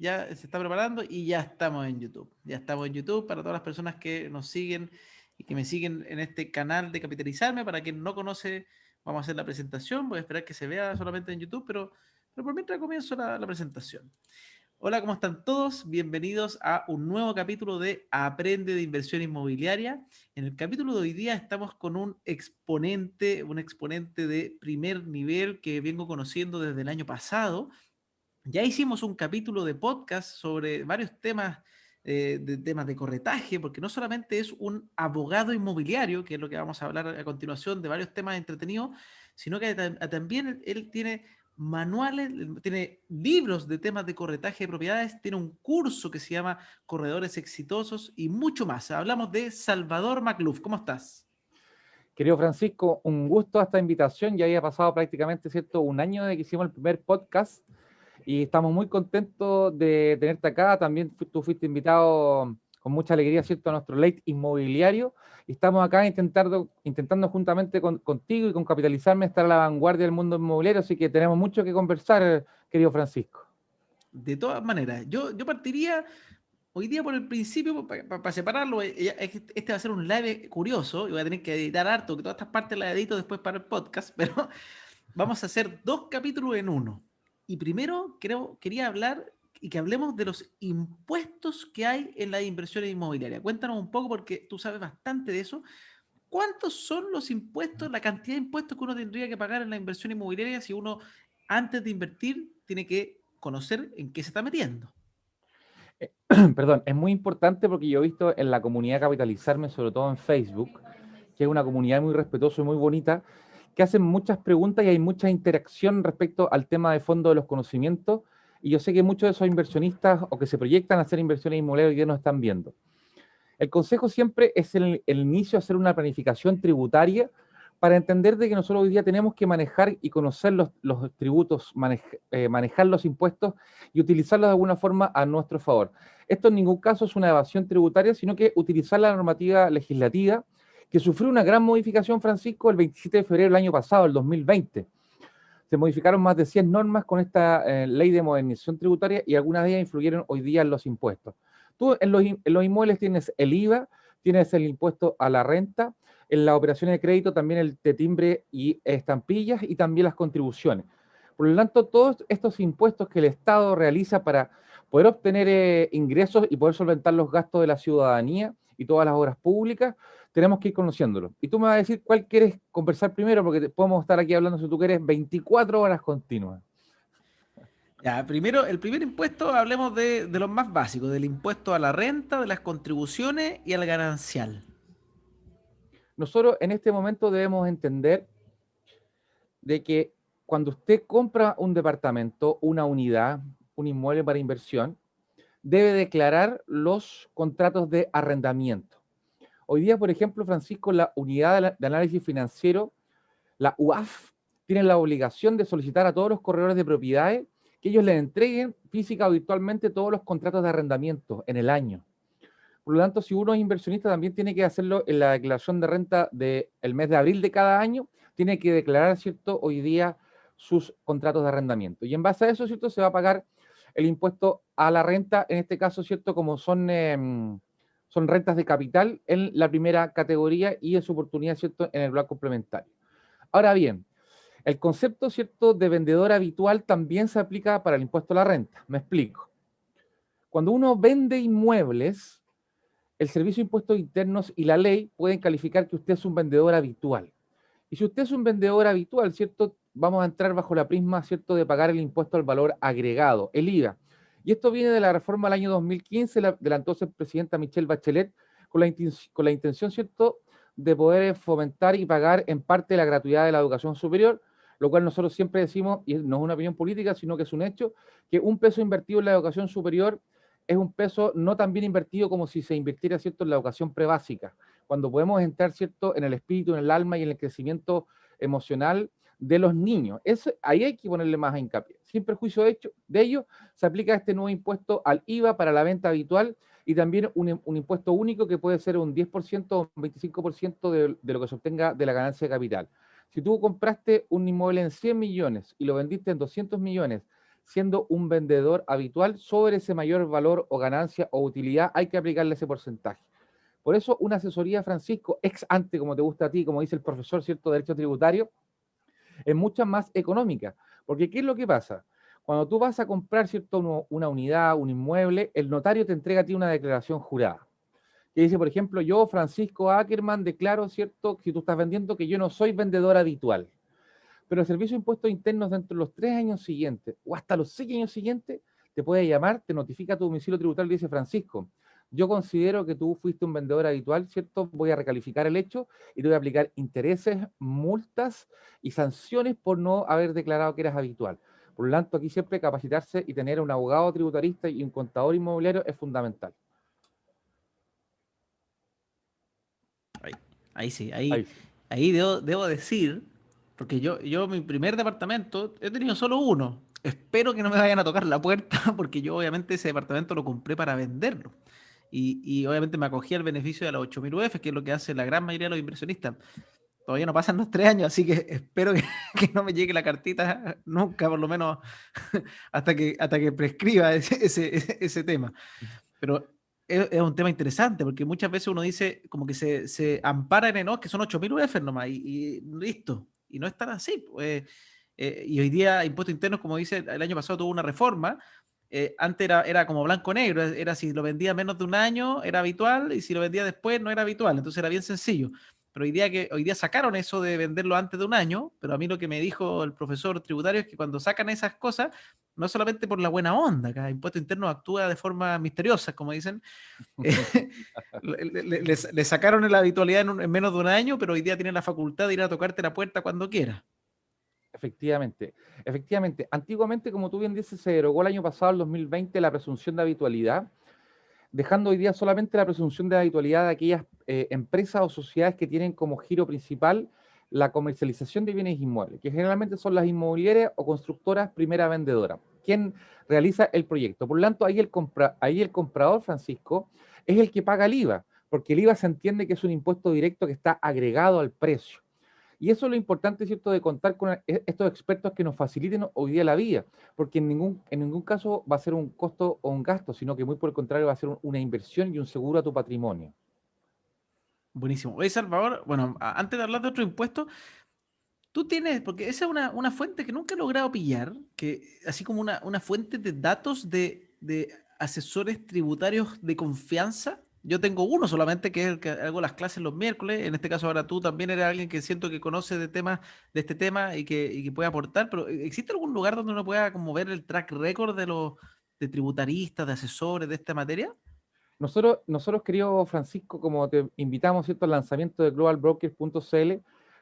ya se está preparando y ya estamos en YouTube. Ya estamos en YouTube para todas las personas que nos siguen y que me siguen en este canal de Capitalizarme. Para quien no conoce, vamos a hacer la presentación. Voy a esperar que se vea solamente en YouTube, pero por mientras comienzo la presentación. Hola, ¿cómo están todos? Bienvenidos a un nuevo capítulo de Aprende de Inversión Inmobiliaria. En el capítulo de hoy día estamos con un exponente de primer nivel que vengo conociendo desde el año pasado. Ya hicimos un capítulo de podcast sobre varios temas, de temas de corretaje, porque no solamente es un abogado inmobiliario, que es lo que vamos a hablar a continuación, de varios temas entretenidos, sino que también él tiene manuales, tiene libros de temas de corretaje de propiedades, tiene un curso que se llama Corredores Exitosos y mucho más. Hablamos de Salvador Macluf. ¿Cómo estás? Querido Francisco, un gusto esta invitación. Ya había pasado prácticamente, ¿cierto?, un año de que hicimos el primer podcast y estamos muy contentos de tenerte acá. También tú fuiste invitado con mucha alegría, ¿cierto?, a nuestro late inmobiliario. Y estamos acá intentando juntamente contigo y con Capitalizarme estar a la vanguardia del mundo inmobiliario, así que tenemos mucho que conversar, querido Francisco. De todas maneras, yo partiría hoy día por el principio, para separarlo. Es que este va a ser un live curioso y voy a tener que editar harto, que todas estas partes las edito después para el podcast, pero vamos a hacer dos capítulos en uno. Y primero quería hablar y que hablemos de los impuestos que hay en la inversión inmobiliaria. Cuéntanos un poco, porque tú sabes bastante de eso. ¿Cuántos son los impuestos, la cantidad de impuestos que uno tendría que pagar en la inversión inmobiliaria si uno antes de invertir tiene que conocer en qué se está metiendo? Perdón, es muy importante porque yo he visto en la comunidad Capitalizarme, sobre todo en Facebook, que es una comunidad muy respetuosa y muy bonita, que hacen muchas preguntas y hay mucha interacción respecto al tema de fondo de los conocimientos. Y yo sé que muchos de esos inversionistas o que se proyectan a hacer inversiones inmobiliarias ya nos están viendo. El consejo siempre es el inicio, hacer una planificación tributaria para entender de que nosotros hoy día tenemos que manejar y conocer los tributos, manejar los impuestos y utilizarlos de alguna forma a nuestro favor. Esto en ningún caso es una evasión tributaria, sino que utilizar la normativa legislativa que sufrió una gran modificación, Francisco, el 27 de febrero del año pasado, el 2020. Se modificaron más de 100 normas con esta ley de modernización tributaria y algunas de ellas influyeron hoy día en los impuestos. Tú en los inmuebles tienes el IVA, tienes el impuesto a la renta, en las operaciones de crédito también el de timbre y estampillas y también las contribuciones. Por lo tanto, todos estos impuestos que el Estado realiza para poder obtener ingresos y poder solventar los gastos de la ciudadanía y todas las obras públicas, tenemos que ir conociéndolo. Y tú me vas a decir cuál quieres conversar primero, porque podemos estar aquí hablando, si tú quieres, 24 horas continuas. Ya, primero, el primer impuesto, hablemos de los más básicos, del impuesto a la renta, de las contribuciones y al ganancial. Nosotros en este momento debemos entender de que cuando usted compra un departamento, una unidad, un inmueble para inversión, debe declarar los contratos de arrendamiento. Hoy día, por ejemplo, Francisco, la unidad de análisis financiero, la UAF, tiene la obligación de solicitar a todos los corredores de propiedades que ellos les entreguen física o virtualmente todos los contratos de arrendamiento en el año. Por lo tanto, si uno es inversionista, también tiene que hacerlo en la declaración de renta del mes de abril de cada año, tiene que declarar, ¿cierto?, hoy día sus contratos de arrendamiento. Y en base a eso, ¿cierto?, se va a pagar el impuesto a la renta, en este caso, ¿cierto?, como son rentas de capital en la primera categoría y en su oportunidad, ¿cierto?, en el bloque complementario. Ahora bien, el concepto, ¿cierto?, de vendedor habitual también se aplica para el impuesto a la renta. Me explico. Cuando uno vende inmuebles, el Servicio de Impuestos Internos y la ley pueden calificar que usted es un vendedor habitual. Y si usted es un vendedor habitual, ¿cierto? Vamos a entrar bajo la prisma, ¿cierto?, de pagar el impuesto al valor agregado, el IVA. Y esto viene de la reforma del año 2015 de la entonces presidenta Michelle Bachelet, con la intención, ¿cierto?, de poder fomentar y pagar en parte la gratuidad de la educación superior, lo cual nosotros siempre decimos, y no es una opinión política, sino que es un hecho, que un peso invertido en la educación superior es un peso no tan bien invertido como si se invirtiera, ¿cierto?, en la educación prebásica, cuando podemos entrar, ¿cierto?, en el espíritu, en el alma y en el crecimiento emocional de los niños. Ahí hay que ponerle más hincapié. Sin perjuicio de ello, se aplica este nuevo impuesto al IVA para la venta habitual y también un impuesto único que puede ser un 10% o un 25% de lo que se obtenga de la ganancia de capital. Si tú compraste un inmueble en 100 millones y lo vendiste en 200 millones siendo un vendedor habitual, sobre ese mayor valor o ganancia o utilidad hay que aplicarle ese porcentaje. Por eso una asesoría, Francisco, ex ante, como te gusta a ti, como dice el profesor, ¿cierto?, de Derecho Tributario, es mucho más económica. Porque ¿qué es lo que pasa? Cuando tú vas a comprar, ¿cierto?, una unidad, un inmueble, el notario te entrega a ti una declaración jurada que dice, por ejemplo, yo, Francisco Ackerman, declaro, ¿cierto?, si tú estás vendiendo, que yo no soy vendedor habitual. Pero el Servicio de Impuestos Internos, dentro de los 3 años siguientes o hasta los 6 años siguientes, te puede llamar, te notifica tu domicilio tributario y dice, Francisco, yo considero que tú fuiste un vendedor habitual, ¿cierto? Voy a recalificar el hecho y te voy a aplicar intereses, multas y sanciones por no haber declarado que eras habitual. Por lo tanto, aquí siempre capacitarse y tener un abogado tributarista y un contador inmobiliario es fundamental. Ahí sí, Ahí ahí, sí. ahí debo decir, porque yo mi primer departamento he tenido solo uno. Espero que no me vayan a tocar la puerta, porque yo obviamente ese departamento lo compré para venderlo. Y obviamente me acogí al beneficio de las 8.000 UF, que es lo que hace la gran mayoría de los inversionistas. Todavía no pasan los 3 años, así que espero que, que no me llegue la cartita nunca, por lo menos hasta que prescriba ese tema. Pero es un tema interesante porque muchas veces uno dice como que se ampara en no, que son 8.000 UF nomás y listo. Y no es tan así. Pues, y hoy día impuestos internos, como dice, el año pasado tuvo una reforma. Antes era como blanco-negro, era si lo vendía menos de un año era habitual y si lo vendía después no era habitual, entonces era bien sencillo. Pero hoy día sacaron eso de venderlo antes de un año, pero a mí lo que me dijo el profesor tributario es que cuando sacan esas cosas, no solamente por la buena onda, cada impuesto interno actúa de forma misteriosa, como dicen. Le sacaron la habitualidad en menos de un año, pero hoy día tienen la facultad de ir a tocarte la puerta cuando quiera. Efectivamente, efectivamente. Antiguamente, como tú bien dices, se derogó el año pasado, el 2020, la presunción de habitualidad, dejando hoy día solamente la presunción de habitualidad de aquellas empresas o sociedades que tienen como giro principal la comercialización de bienes inmuebles, que generalmente son las inmobiliarias o constructoras primera vendedora, quien realiza el proyecto. Por lo tanto, ahí el comprador, Francisco, es el que paga el IVA, porque el IVA se entiende que es un impuesto directo que está agregado al precio. Y eso es lo importante, ¿cierto?, de contar con estos expertos que nos faciliten hoy día la vida, porque en ningún caso va a ser un costo o un gasto, sino que muy por el contrario va a ser una inversión y un seguro a tu patrimonio. Buenísimo. Oye, Salvador, bueno, antes de hablar de otro impuesto, tú tienes, porque esa es una fuente que nunca he logrado pillar, que así como una fuente de datos de asesores tributarios de confianza. Yo tengo uno solamente, que es el que hago las clases los miércoles. En este caso, ahora tú también eres alguien que siento que conoce de este tema y que puede aportar, pero ¿existe algún lugar donde uno pueda como ver el track record de tributaristas, de asesores de esta materia? Nosotros, querido Francisco, como te invitamos, ¿cierto?, al lanzamiento de globalbrokers.cl,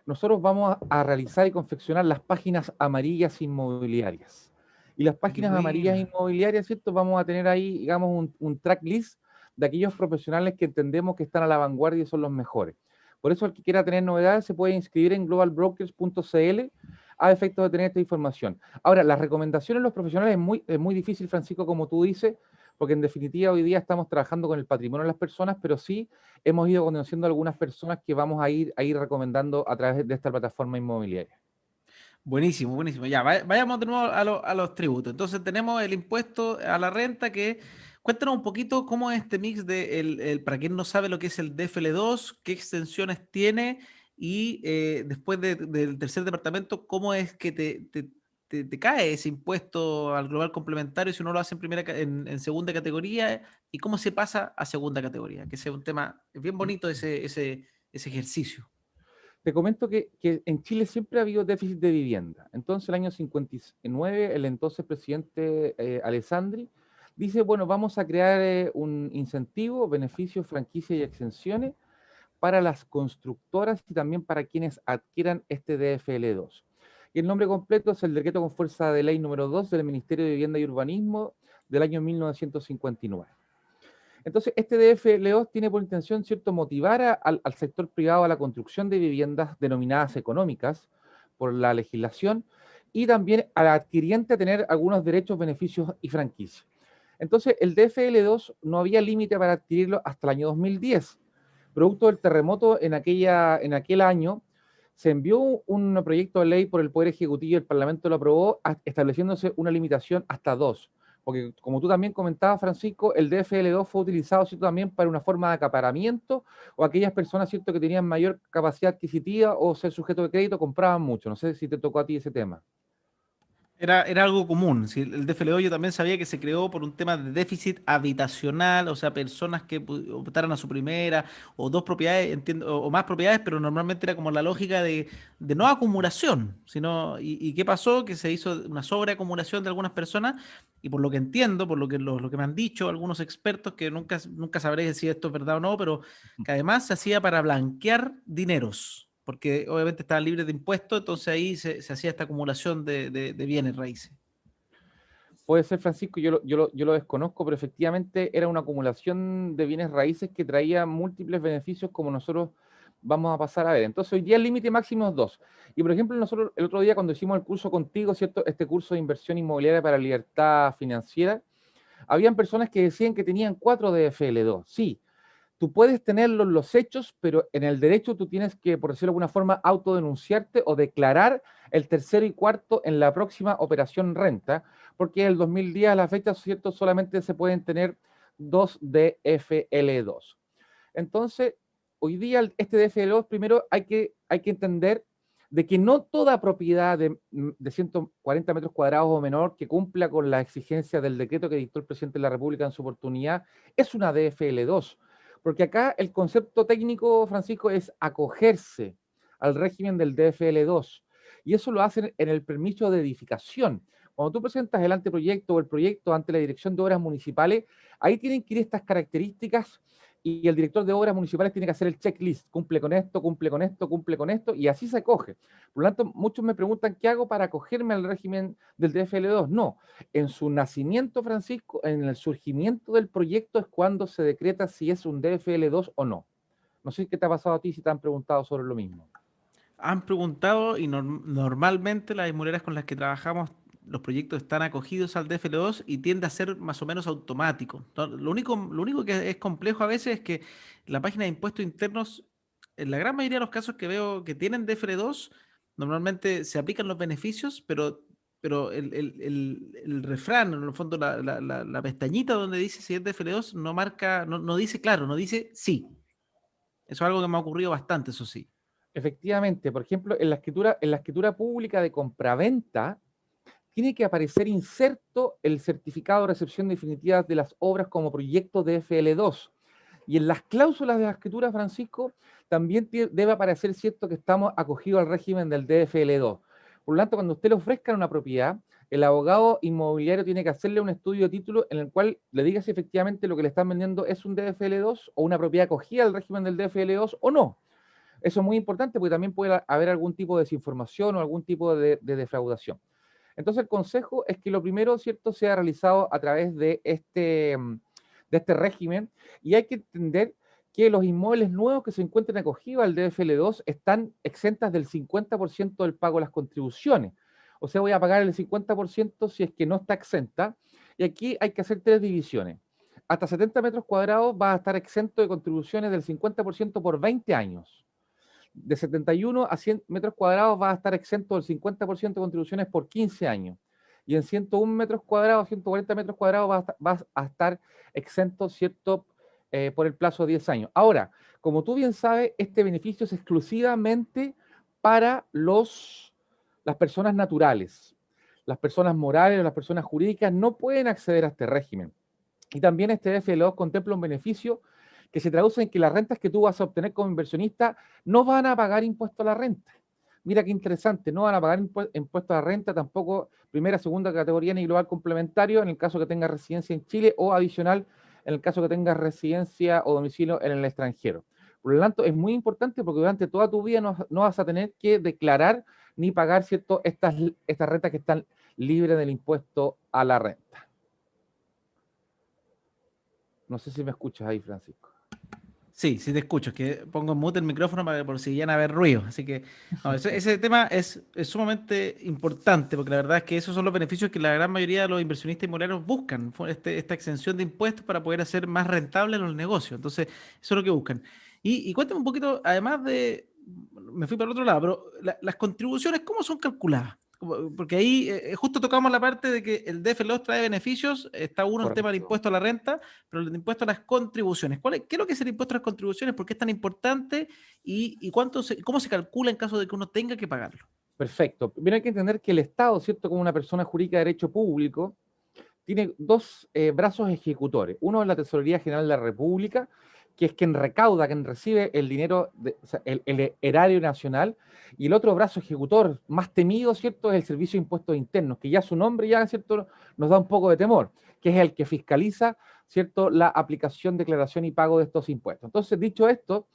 nosotros vamos a realizar y confeccionar las páginas amarillas inmobiliarias. Y las Qué páginas amarillas buena. inmobiliarias, ¿cierto?, vamos a tener ahí, digamos, un tracklist de aquellos profesionales que entendemos que están a la vanguardia y son los mejores. Por eso, el que quiera tener novedades se puede inscribir en globalbrokers.cl a efectos de tener esta información. Ahora, las recomendaciones de los profesionales es muy difícil, Francisco, como tú dices, porque en definitiva hoy día estamos trabajando con el patrimonio de las personas, pero sí hemos ido conociendo algunas personas que vamos a ir recomendando a través de esta plataforma inmobiliaria. Buenísimo, buenísimo. Ya, vayamos de nuevo a los tributos. Entonces tenemos el impuesto a la renta que... Cuéntanos un poquito cómo es este mix para quien no sabe lo que es el DFL2, qué extensiones tiene y después del tercer departamento, cómo es que te cae ese impuesto al global complementario si uno lo hace en segunda categoría y cómo se pasa a segunda categoría, que sea un tema bien bonito ese ejercicio. Te comento que en Chile siempre ha habido déficit de vivienda. Entonces, el año 59, el entonces presidente Alessandri dice, bueno, vamos a crear un incentivo, beneficios, franquicias y exenciones para las constructoras y también para quienes adquieran este DFL2. Y el nombre completo es el Decreto con Fuerza de Ley número 2 del Ministerio de Vivienda y Urbanismo del año 1959. Entonces, este DFL2 tiene por intención, ¿cierto?, motivar al sector privado a la construcción de viviendas denominadas económicas por la legislación y también al adquiriente a tener algunos derechos, beneficios y franquicias. Entonces, el DFL2 no había límite para adquirirlo hasta el año 2010. Producto del terremoto en aquel año, se envió un proyecto de ley por el Poder Ejecutivo y el Parlamento lo aprobó, estableciéndose una limitación hasta 2. Porque como tú también comentabas, Francisco, el DFL2 fue utilizado, ¿cierto?, también para una forma de acaparamiento, o aquellas personas, ¿cierto?, que tenían mayor capacidad adquisitiva o ser sujeto de crédito compraban mucho. No sé si te tocó a ti ese tema. Era algo común. Si el DFLO yo también sabía que se creó por un tema de déficit habitacional, o sea, personas que optaran a su primera o dos propiedades, entiendo, o más propiedades, pero normalmente era como la lógica de no acumulación, sino, y qué pasó? Que se hizo una sobreacumulación de algunas personas, y por lo que entiendo, por lo que me han dicho algunos expertos, que nunca sabré si esto es verdad o no, pero que además se hacía para blanquear dineros, porque obviamente estaban libres de impuestos, entonces ahí se hacía esta acumulación de bienes raíces. Puede ser, Francisco, yo lo desconozco, pero efectivamente era una acumulación de bienes raíces que traía múltiples beneficios como nosotros vamos a pasar a ver. Entonces, hoy día el límite máximo es 2. Y, por ejemplo, nosotros el otro día cuando hicimos el curso contigo, ¿cierto? Este curso de inversión inmobiliaria para libertad financiera, habían personas que decían que tenían 4 DFL2. Sí, tú puedes tenerlo en los hechos, pero en el derecho tú tienes que, por decirlo de alguna forma, autodenunciarte o declarar el tercero y cuarto en la próxima operación renta, porque el 2010 a la fecha, ¿cierto?, solamente se pueden tener 2 DFL2. Entonces, hoy día este DFL2, primero hay que entender de que no toda propiedad de 140 metros cuadrados o menor que cumpla con la exigencia del decreto que dictó el presidente de la República en su oportunidad es una DFL2. Porque acá el concepto técnico, Francisco, es acogerse al régimen del DFL2. Y eso lo hacen en el permiso de edificación. Cuando tú presentas el anteproyecto o el proyecto ante la Dirección de Obras Municipales, ahí tienen que ir estas características y el director de obras municipales tiene que hacer el checklist, cumple con esto, cumple con esto, cumple con esto, y así se acoge. Por lo tanto, muchos me preguntan, ¿qué hago para acogerme al régimen del DFL2? No, en su nacimiento, Francisco, en el surgimiento del proyecto es cuando se decreta si es un DFL2 o no. No sé qué te ha pasado a ti, si te han preguntado sobre lo mismo. Han preguntado y normalmente las inmobiliarias con las que trabajamos, los proyectos están acogidos al DFL2 y tiende a ser más o menos automático. Lo único que es complejo a veces es que la página de impuestos internos, en la gran mayoría de los casos que veo que tienen DFL2, normalmente se aplican los beneficios, pero el refrán, en el fondo la pestañita donde dice si es DFL2 no marca, no dice claro, no dice sí. Eso es algo que me ha ocurrido bastante, eso sí. Efectivamente, por ejemplo, en la escritura pública de compraventa, tiene que aparecer inserto el certificado de recepción definitiva de las obras como proyecto de FL2. Y en las cláusulas de la escritura, Francisco, también debe aparecer cierto que estamos acogidos al régimen del DFL2. Por lo tanto, cuando usted le ofrezca una propiedad, el abogado inmobiliario tiene que hacerle un estudio de título en el cual le diga si efectivamente lo que le están vendiendo es un DFL2 o una propiedad acogida al régimen del DFL2 o no. Eso es muy importante porque también puede haber algún tipo de desinformación o algún tipo de defraudación. Entonces, el consejo es que lo primero, ¿cierto?, sea realizado a través de este régimen, y hay que entender que los inmuebles nuevos que se encuentren acogidos al DFL2 están exentas del 50% del pago de las contribuciones. O sea, voy a pagar el 50% si es que no está exenta, y aquí hay que hacer 3 divisiones. Hasta 70 metros cuadrados va a estar exento de contribuciones del 50% por 20 años. De 71 a 100 metros cuadrados va a estar exento del 50% de contribuciones por 15 años. Y en 101 metros cuadrados, 140 metros cuadrados va a estar exento, ¿cierto?, por el plazo de 10 años. Ahora, como tú bien sabes, este beneficio es exclusivamente para las personas naturales. Las personas morales o las personas jurídicas no pueden acceder a este régimen. Y también este DFL2 contempla un beneficio que se traduce en que las rentas que tú vas a obtener como inversionista no van a pagar impuesto a la renta. Mira qué interesante, no van a pagar impuesto a la renta tampoco primera, segunda categoría ni global complementario en el caso que tengas residencia en Chile, o adicional en el caso que tengas residencia o domicilio en el extranjero. Por lo tanto, es muy importante porque durante toda tu vida no vas a tener que declarar ni pagar, ¿cierto?, estas rentas que están libres del impuesto a la renta. No sé si me escuchas ahí, Francisco. Sí, sí te escucho, es que pongo en mute el micrófono para que por si llegan a haber ruido. Así que no, ese tema es sumamente importante porque la verdad es que esos son los beneficios que la gran mayoría de los inversionistas inmobiliarios buscan, esta exención de impuestos para poder hacer más rentables los negocios. Entonces, eso es lo que buscan. Y cuéntame un poquito, además me fui para el otro lado, pero las contribuciones, ¿cómo son calculadas? Porque ahí justo tocamos la parte de que el DF2 trae beneficios, está uno el tema del Correcto. impuesto a la renta, pero el impuesto a las contribuciones. ¿Qué es lo que es el impuesto a las contribuciones? ¿Por qué es tan importante? ¿Y cómo se calcula en caso de que uno tenga que pagarlo? Perfecto. Primero hay que entender que el Estado, ¿cierto? Como una persona jurídica de derecho público, tiene dos brazos ejecutores. Uno es la Tesorería General de la República, que es quien recauda, quien recibe el dinero, o sea, el erario nacional, y el otro brazo ejecutor más temido, ¿cierto?, es el Servicio de Impuestos Internos, que ya su nombre ya, ¿cierto?, nos da un poco de temor, que es el que fiscaliza, ¿cierto?, la aplicación, declaración y pago de estos impuestos. Entonces, dicho esto,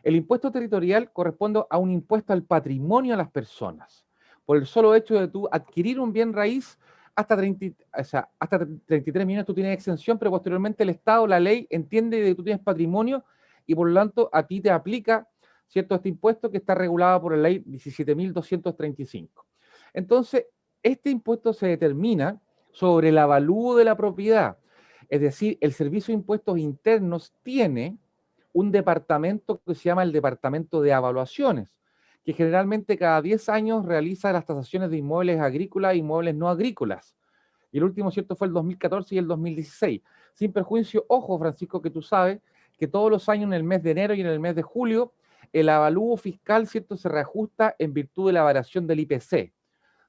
el impuesto territorial corresponde a un impuesto al patrimonio de las personas, por el solo hecho de tú adquirir un bien raíz hasta 33 millones tú tienes exención, pero posteriormente el Estado, la ley, entiende que tú tienes patrimonio y por lo tanto a ti te aplica, ¿cierto?, este impuesto que está regulado por la ley 17.235. Entonces, este impuesto se determina sobre el avalúo de la propiedad. Es decir, el Servicio de Impuestos Internos tiene un departamento que se llama el Departamento de Evaluaciones, que generalmente cada 10 años realiza las tasaciones de inmuebles agrícolas e inmuebles no agrícolas. Y el último, ¿cierto?, fue el 2014 y el 2016. Sin perjuicio, ojo, Francisco, que tú sabes que todos los años en el mes de enero y en el mes de julio, el avalúo fiscal, ¿cierto?, se reajusta en virtud de la variación del IPC,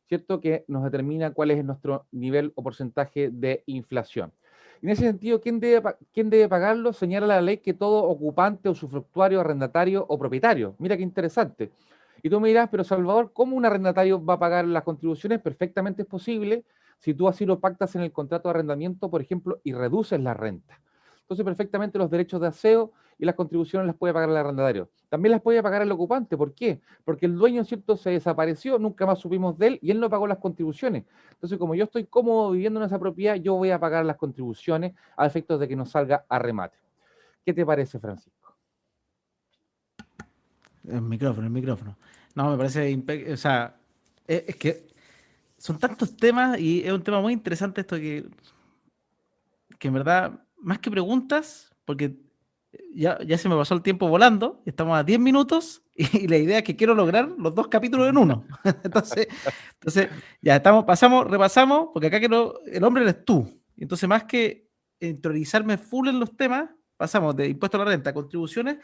¿cierto?, que nos determina cuál es nuestro nivel o porcentaje de inflación. En ese sentido, ¿quién debe pagarlo? Señala la ley que todo ocupante, usufructuario, arrendatario o propietario. Mira qué interesante. Y tú me dirás, pero Salvador, ¿cómo un arrendatario va a pagar las contribuciones? Perfectamente es posible si tú así lo pactas en el contrato de arrendamiento, por ejemplo, y reduces la renta. Entonces, perfectamente los derechos de aseo y las contribuciones las puede pagar el arrendatario. También las puede pagar el ocupante. ¿Por qué? Porque el dueño, ¿cierto?, se desapareció, nunca más supimos de él y él no pagó las contribuciones. Entonces, como yo estoy cómodo viviendo en esa propiedad, yo voy a pagar las contribuciones a efectos de que nos salga a remate. ¿Qué te parece, Francisco? El micrófono, el micrófono. No, me parece, o sea, es que son tantos temas y es un tema muy interesante esto que en verdad, más que preguntas, porque ya se me pasó el tiempo volando, estamos a 10 minutos y la idea es que quiero lograr los 2 capítulos en uno. Entonces, entonces ya estamos, repasamos, porque acá quiero, el hombre eres tú. Entonces, más que interiorizarme full en los temas, pasamos de impuesto a la renta, contribuciones,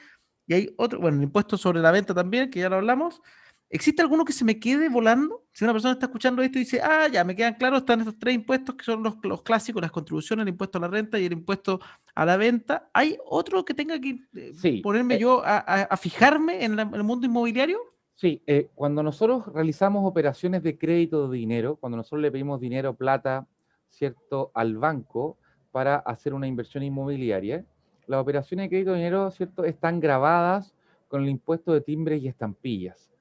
y hay otro, bueno, el impuesto sobre la venta también, que ya lo hablamos. ¿Existe alguno que se me quede volando? Si una persona está escuchando esto y dice, ah, ya me quedan claros, están estos tres impuestos que son los clásicos, las contribuciones, el impuesto a la renta y el impuesto a la venta. ¿Hay otro que tenga que Sí, ponerme yo a fijarme en el mundo inmobiliario? sí, cuando nosotros realizamos operaciones de crédito de dinero, cuando nosotros le pedimos dinero, plata, ¿cierto?, al banco para hacer una inversión inmobiliaria, las operaciones de crédito de dinero, ¿cierto?, están grabadas con el impuesto de timbres y estampillas.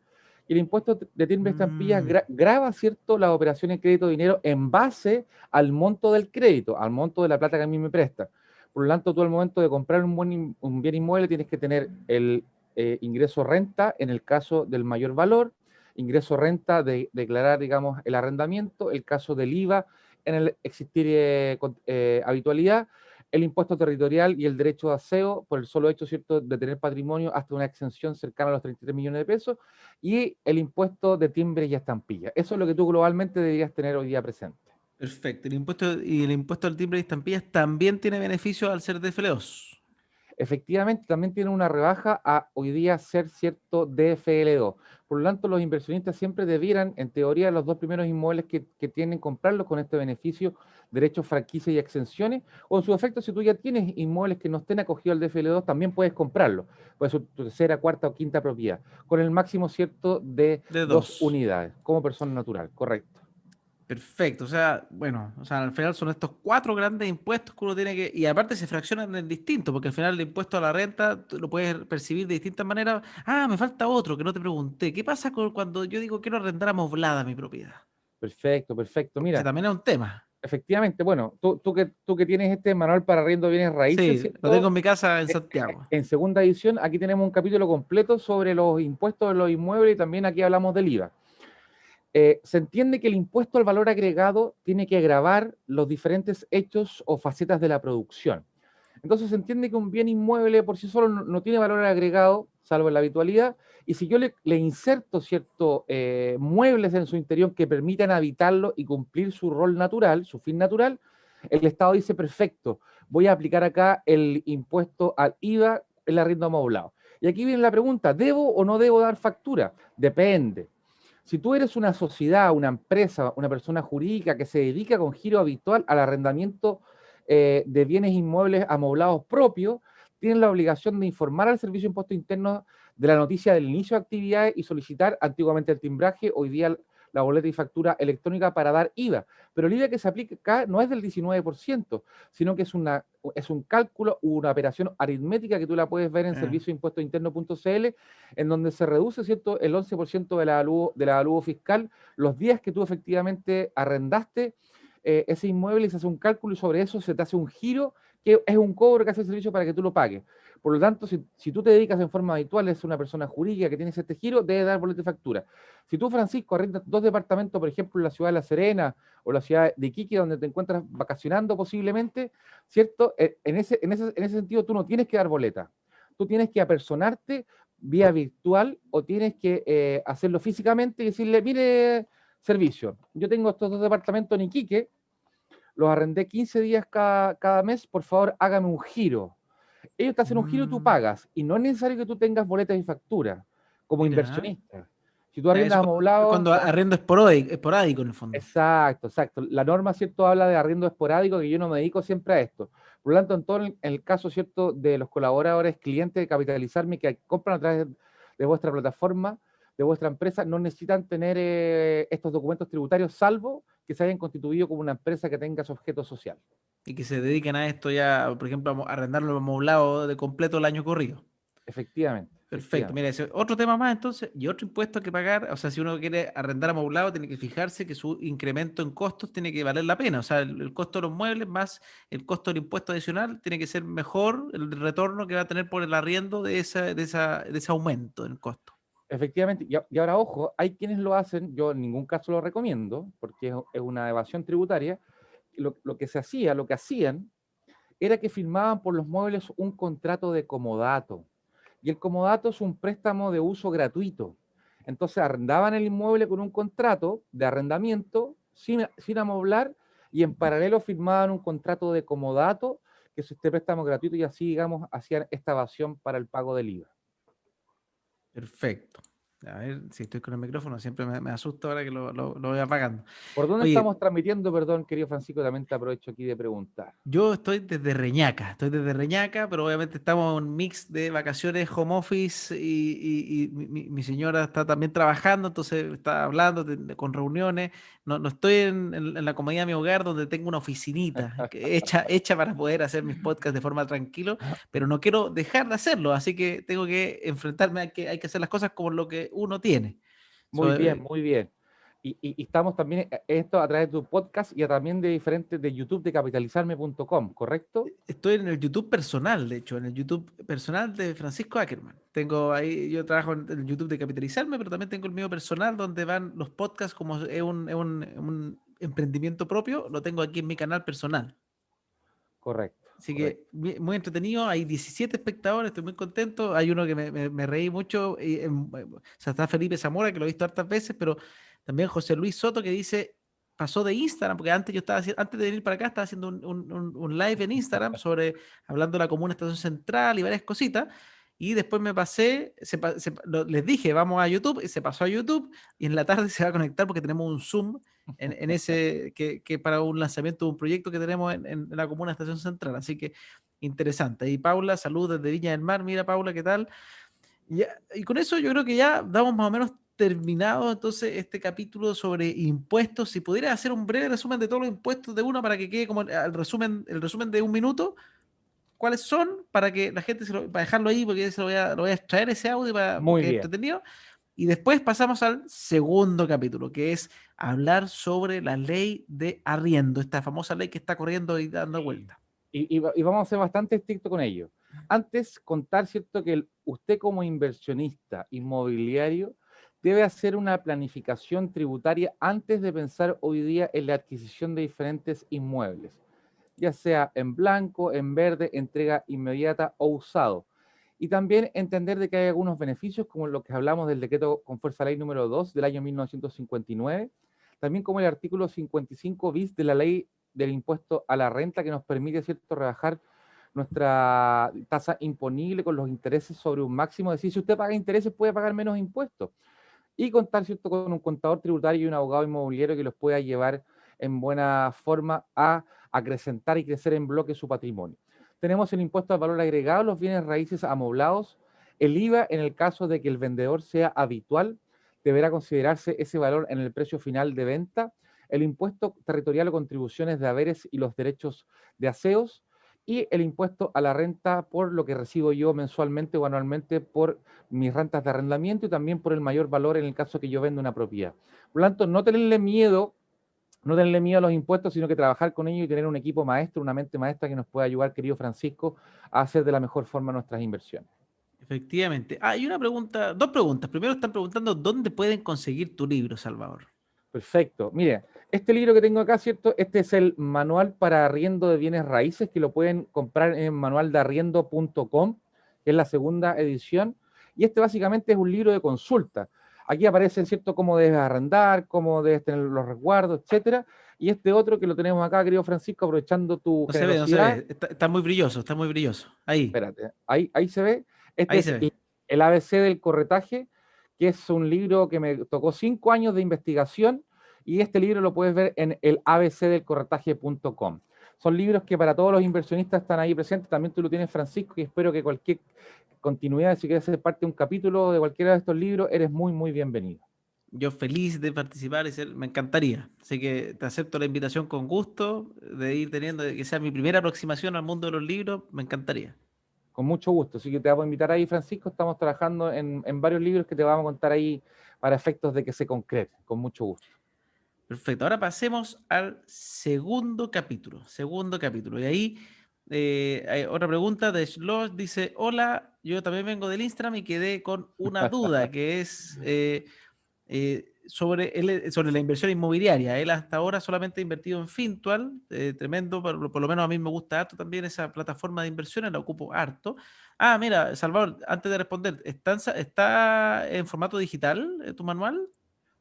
Y el impuesto de timbres y estampillas Mm, grava, ¿cierto?, las operaciones de crédito de dinero en base al monto del crédito, al monto de la plata que a mí me presta. Por lo tanto, tú al momento de comprar un bien inmueble tienes que tener el ingreso renta en el caso del mayor valor, ingreso renta de declarar, digamos, el arrendamiento, el caso del IVA en el existir habitualidad, el impuesto territorial y el derecho de aseo por el solo hecho, ¿cierto?, de tener patrimonio hasta una exención cercana a los 33 millones de pesos y el impuesto de timbre y estampilla. Eso es lo que tú globalmente deberías tener hoy día presente. perfecto. El impuesto al timbre y estampillas también tiene beneficio al ser DFL2. Efectivamente, también tiene una rebaja a hoy día ser cierto DFL2. Por lo tanto, los inversionistas siempre debieran, en teoría, los dos primeros inmuebles que tienen, comprarlos con este beneficio, derechos, franquicias y exenciones, o en su efecto, si tú ya tienes inmuebles que no estén acogidos al DFL2, también puedes comprarlo. Puede ser tu tercera, cuarta o quinta propiedad, con el máximo cierto de De 2 dos. unidades, como persona natural, correcto. Perfecto, o sea, bueno, o sea, al final son estos cuatro grandes impuestos que uno tiene que, y aparte se fraccionan en distinto, porque al final el impuesto a la renta tú lo puedes percibir de distintas maneras. Ah, me falta otro que no te pregunté. ¿Qué pasa cuando yo digo quiero arrendar amoblada mi propiedad? Perfecto, perfecto. Porque ese Mira, también es un tema. efectivamente, bueno, tú que tienes este manual para arriendo bienes raíces, Sí, lo tengo ¿cierto? en mi casa en Santiago. En segunda edición, aquí tenemos un capítulo completo sobre los impuestos de los inmuebles y también aquí hablamos del IVA. Se entiende que el impuesto al valor agregado tiene que gravar los diferentes hechos o facetas de la producción. Entonces se entiende que un bien inmueble por sí solo no tiene valor agregado salvo en la habitualidad, y si yo le inserto ciertos muebles en su interior que permitan habitarlo y cumplir su rol natural, su fin natural, el Estado dice, perfecto, voy a aplicar acá el impuesto al IVA, el arriendo amoblado. Y aquí viene la pregunta, ¿debo o no debo dar factura? Depende. Si tú eres una sociedad, una empresa, una persona jurídica que se dedica con giro habitual al arrendamiento de bienes inmuebles amoblados propios, tienes la obligación de informar al Servicio de Impuestos Internos de la noticia del inicio de actividades y solicitar antiguamente el timbraje, hoy día la boleta y factura electrónica para dar IVA. Pero el IVA que se aplica acá no es del 19%, sino que es un cálculo, una operación aritmética que tú la puedes ver en servicioimpuestosinterno.cl, en donde se reduce, ¿cierto?, el 11% del avalúo fiscal los días que tú efectivamente arrendaste ese inmueble, y se hace un cálculo y sobre eso se te hace un giro que es un cobro que hace el servicio para que tú lo pagues. Por lo tanto, si tú te dedicas en forma habitual, eres una persona jurídica que tienes este giro, debes dar boleto de factura. Si tú, Francisco, arrendas 2 departamentos, por ejemplo, en la ciudad de La Serena o la ciudad de Iquique, donde te encuentras vacacionando posiblemente, ¿cierto? En ese sentido, tú no tienes que dar boleta. Tú tienes que apersonarte vía virtual o tienes que hacerlo físicamente y decirle, mire, servicio, yo tengo estos 2 departamentos en Iquique, los arrendé 15 días cada mes, por favor, hágame un giro. Ellos te hacen un giro y tú pagas, y no es necesario que tú tengas boletas y facturas como Mira, inversionista. Si tú ya arriendas eso amoblado, cuando arrendo esporádico en el fondo. exacto, exacto. La norma, ¿cierto?, habla de arriendo esporádico, que yo no me dedico siempre a esto. Por lo tanto, en el caso, ¿cierto?, de los colaboradores, clientes de Capitalizarme que compran a través de vuestra plataforma, de vuestra empresa, no necesitan tener estos documentos tributarios, salvo que se hayan constituido como una empresa que tenga su objeto social. Y que se dediquen a esto ya, por ejemplo, a arrendarlo amoblado de completo el año corrido. Efectivamente, Perfecto, efectivamente. mira, ese otro tema más entonces, y otro impuesto que pagar, o sea, si uno quiere arrendar amoblado, tiene que fijarse que su incremento en costos tiene que valer la pena, o sea, el costo de los muebles más el costo del impuesto adicional tiene que ser mejor el retorno que va a tener por el arriendo de ese aumento en el costo. Efectivamente, y ahora ojo, hay quienes lo hacen, yo en ningún caso lo recomiendo, porque es una evasión tributaria. Lo que lo que hacían, era que firmaban por los muebles un contrato de comodato. Y el comodato es un préstamo de uso gratuito. Entonces arrendaban el inmueble con un contrato de arrendamiento sin amoblar, y en paralelo firmaban un contrato de comodato, que es este préstamo gratuito, y así, digamos, hacían esta evasión para el pago del IVA. Perfecto. A ver, si estoy con el micrófono, siempre me asusto ahora que lo voy apagando. ¿Por dónde Oye, estamos transmitiendo? Perdón, querido Francisco, también te aprovecho aquí de preguntar. yo estoy desde Reñaca, pero obviamente estamos en un mix de vacaciones, home office y mi señora está también trabajando, entonces está hablando con reuniones. No estoy en la comodidad de mi hogar donde tengo una oficinita hecha para poder hacer mis podcasts de forma tranquila, pero no quiero dejar de hacerlo, así que tengo que enfrentarme a que hay que hacer las cosas como lo que uno tiene. Muy So, bien, muy bien. Y estamos también esto a través de tu podcast y también de diferentes de YouTube de capitalizarme.com, ¿correcto? estoy en el YouTube personal, de hecho, en el YouTube personal de Francisco Ackerman. Tengo ahí, yo trabajo en el YouTube de Capitalizarme, pero también tengo el mío personal donde van los podcasts como es un emprendimiento propio, lo tengo aquí en mi canal personal. Correcto, Así que correcto. muy entretenido, hay 17 espectadores, estoy muy contento. Hay uno que me reí mucho, o sea, está Felipe Zamora, que lo he visto hartas veces, pero también José Luis Soto, que dice, pasó de Instagram, porque antes yo estaba haciendo, antes de venir para acá, estaba haciendo un live en Instagram sobre, hablando de la comuna Estación Central y varias cositas, y después me pasé, les dije, vamos a YouTube, y se pasó a YouTube, y en la tarde se va a conectar porque tenemos un Zoom en ese, que para un lanzamiento de un proyecto que tenemos en la comuna Estación Central. Así que interesante. Y Paula, saludos desde Viña del Mar. Mira, Paula, ¿qué tal? Y con eso yo creo que ya damos más o menos terminado entonces este capítulo sobre impuestos. Si pudiera hacer un breve resumen de todos los impuestos de uno para que quede como el resumen de un minuto, ¿cuáles son? Para que la gente, para dejarlo ahí, porque lo voy a extraer ese audio Muy porque es bien. entretenido. Y después pasamos al segundo capítulo, que es hablar sobre la ley de arriendo, esta famosa ley que está corriendo y dando Sí. vuelta. Y vamos a ser bastante estrictos con ello. Antes, contar, ¿cierto?, que usted como inversionista inmobiliario debe hacer una planificación tributaria antes de pensar hoy día en la adquisición de diferentes inmuebles, ya sea en blanco, en verde, entrega inmediata o usado. y también entender de que hay algunos beneficios, como lo que hablamos del decreto con fuerza ley número 2 del año 1959, también como el artículo 55 bis de la ley del impuesto a la renta, que nos permite, ¿cierto?, rebajar nuestra tasa imponible con los intereses sobre un máximo. Es decir, si usted paga intereses, puede pagar menos impuestos. Y contar, ¿cierto?, con un contador tributario y un abogado inmobiliario que los pueda llevar en buena forma a acrecentar y crecer en bloque su patrimonio. Tenemos el impuesto al valor agregado, los bienes raíces amoblados, el IVA en el caso de que el vendedor sea habitual, deberá considerarse ese valor en el precio final de venta, el impuesto territorial o contribuciones de haberes y los derechos de aseos, y el impuesto a la renta por lo que recibo yo mensualmente o anualmente por mis rentas de arrendamiento y también por el mayor valor en el caso que yo venda una propiedad. Por lo tanto, no tenerle miedo a los impuestos, sino que trabajar con ellos y tener un equipo maestro, una mente maestra que nos pueda ayudar, querido Francisco, a hacer de la mejor forma nuestras inversiones. Efectivamente. Ah, y una pregunta, dos preguntas. Primero están preguntando dónde pueden conseguir tu libro, Salvador. Perfecto. Mire, este libro que tengo acá, ¿cierto? Este es el Manual para Arriendo de Bienes Raíces, que lo pueden comprar en manualdearriendo.com, que es la segunda edición. Y este básicamente es un libro de consulta. Aquí aparece, ¿cierto?, cómo debes arrendar, cómo debes tener los resguardos, etcétera. Y este otro que lo tenemos acá, querido Francisco, aprovechando tu No se ve, no se generosidad. ve. Está muy brilloso, está muy brilloso. Ahí, Espérate, ahí se ve. Este ahí es se ve. el ABC del corretaje, que es un libro que me tocó 5 años de investigación, y este libro lo puedes ver en el abcdelcorretaje.com. Son libros que para todos los inversionistas están ahí presentes. También tú lo tienes, Francisco, y espero que cualquier continuidad, si quieres ser parte de un capítulo de cualquiera de estos libros, eres muy, muy bienvenido. Yo feliz de participar me encantaría. Así que te acepto la invitación con gusto de ir teniendo, de que sea mi primera aproximación al mundo de los libros, me encantaría. Con mucho gusto. Así que te vamos a invitar ahí, Francisco. Estamos trabajando en varios libros que te vamos a contar ahí para efectos de que se concrete. Con mucho gusto. Perfecto. Ahora pasemos al segundo capítulo. Segundo capítulo. Y ahí hay otra pregunta de Schloss. Dice, hola, yo también vengo del Instagram y quedé con una duda que es sobre la inversión inmobiliaria. Él hasta ahora solamente ha invertido en Fintual, tremendo, por lo menos a mí me gusta harto también esa plataforma de inversiones, la ocupo harto. Ah, mira, Salvador, antes de responder, ¿está en formato digital tu manual?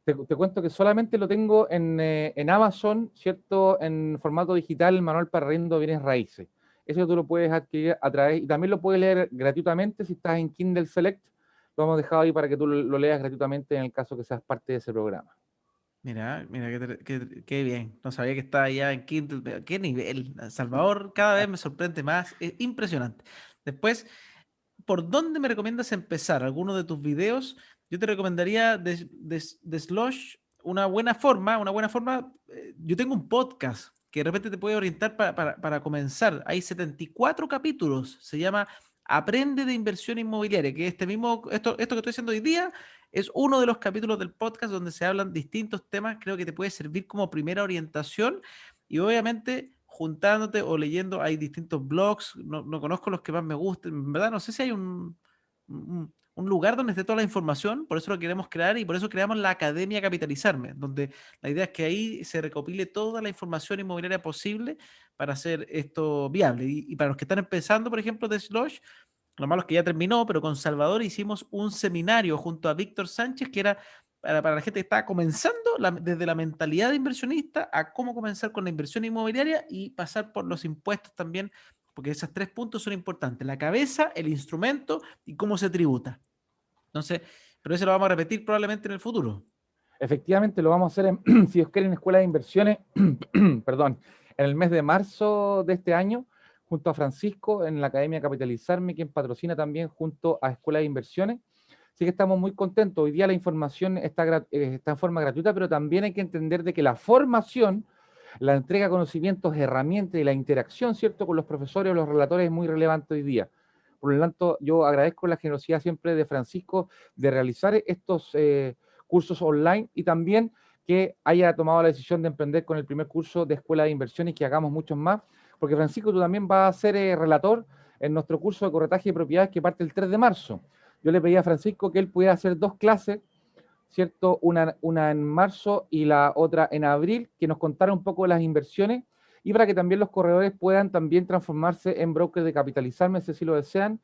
Te cuento que solamente lo tengo en Amazon, ¿cierto? En formato digital, el manual para arriendo de bienes raíces. Eso tú lo puedes adquirir a través, y también lo puedes leer gratuitamente si estás en Kindle Select. Lo hemos dejado ahí para que tú lo leas gratuitamente en el caso que seas parte de ese programa. Mira, mira, qué bien. No sabía que estaba ya en Kindle. Pero qué nivel. Salvador cada vez me sorprende más. Es impresionante. Después, ¿por dónde me recomiendas empezar? ¿Alguno de tus videos? Yo te recomendaría de Slosh una buena forma. Yo tengo un podcast que de repente te puede orientar para comenzar. Hay 74 capítulos. Se llama Aprende de Inversión Inmobiliaria, que esto que estoy haciendo hoy día es uno de los capítulos del podcast donde se hablan distintos temas. Creo que te puede servir como primera orientación y obviamente juntándote o leyendo, hay distintos blogs, no conozco los que más me gusten, en verdad no sé si hay un lugar donde esté toda la información, por eso lo queremos crear y por eso creamos la Academia Capitalizarme, donde la idea es que ahí se recopile toda la información inmobiliaria posible para hacer esto viable. Y para los que están empezando, por ejemplo, de Slosh, lo malo es que ya terminó, pero con Salvador hicimos un seminario junto a Víctor Sánchez, que era para la gente que está comenzando desde la mentalidad de inversionista a cómo comenzar con la inversión inmobiliaria y pasar por los impuestos también, porque esos tres puntos son importantes, la cabeza, el instrumento y cómo se tributa. Entonces, pero eso lo vamos a repetir probablemente en el futuro. Efectivamente, lo vamos a hacer, si Dios quiere, en Escuela de Inversiones, perdón, en el mes de marzo de este año, junto a Francisco en la Academia Capitalizarme, quien patrocina también junto a Escuela de Inversiones. Así que estamos muy contentos. Hoy día la información está en forma gratuita, pero también hay que entender de que la formación, la entrega de conocimientos, herramientas y la interacción, ¿cierto?, con los profesores o los relatores es muy relevante hoy día. Por lo tanto, yo agradezco la generosidad siempre de Francisco de realizar estos cursos online y también que haya tomado la decisión de emprender con el primer curso de Escuela de Inversiones y que hagamos muchos más, porque Francisco, tú también vas a ser relator en nuestro curso de corretaje de propiedades que parte el 3 de marzo. Yo le pedí a Francisco que él pudiera hacer 2 clases, ¿cierto? Una en marzo y la otra en abril, que nos contara un poco de las inversiones y para que también los corredores puedan también transformarse en brokers de capitalizarme, si lo desean,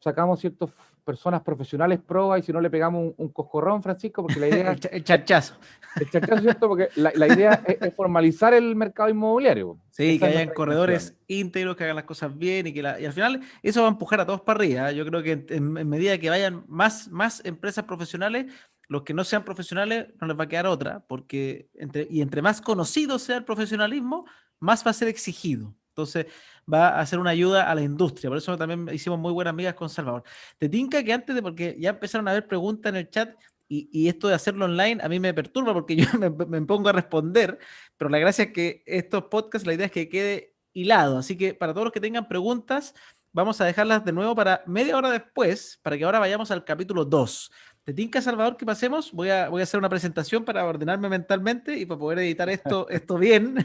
sacamos ciertas personas profesionales pruebas y si no le pegamos un coscorrón, Francisco, porque la idea... El charchazo. El charchazo, ¿cierto? Porque la idea es formalizar el mercado inmobiliario. Sí, que Esa es hayan nuestra intención. corredores íntegros, que hagan las cosas bien y al final eso va a empujar a todos para arriba. ¿Eh? Yo creo que en medida que vayan más empresas profesionales, los que no sean profesionales no les va a quedar otra, porque entre más conocido sea el profesionalismo, más va a ser exigido. Entonces va a ser una ayuda a la industria. Por eso también hicimos muy buenas amigas con Salvador. Te tinca que porque ya empezaron a haber preguntas en el chat y esto de hacerlo online a mí me perturba porque yo me pongo a responder, pero la gracia es que estos podcasts, la idea es que quede hilado. Así que para todos los que tengan preguntas, vamos a dejarlas de nuevo para media hora después, para que ahora vayamos al capítulo 2. ¿Te tinca, Salvador, que pasemos? Voy a hacer una presentación para ordenarme mentalmente y para poder editar esto bien,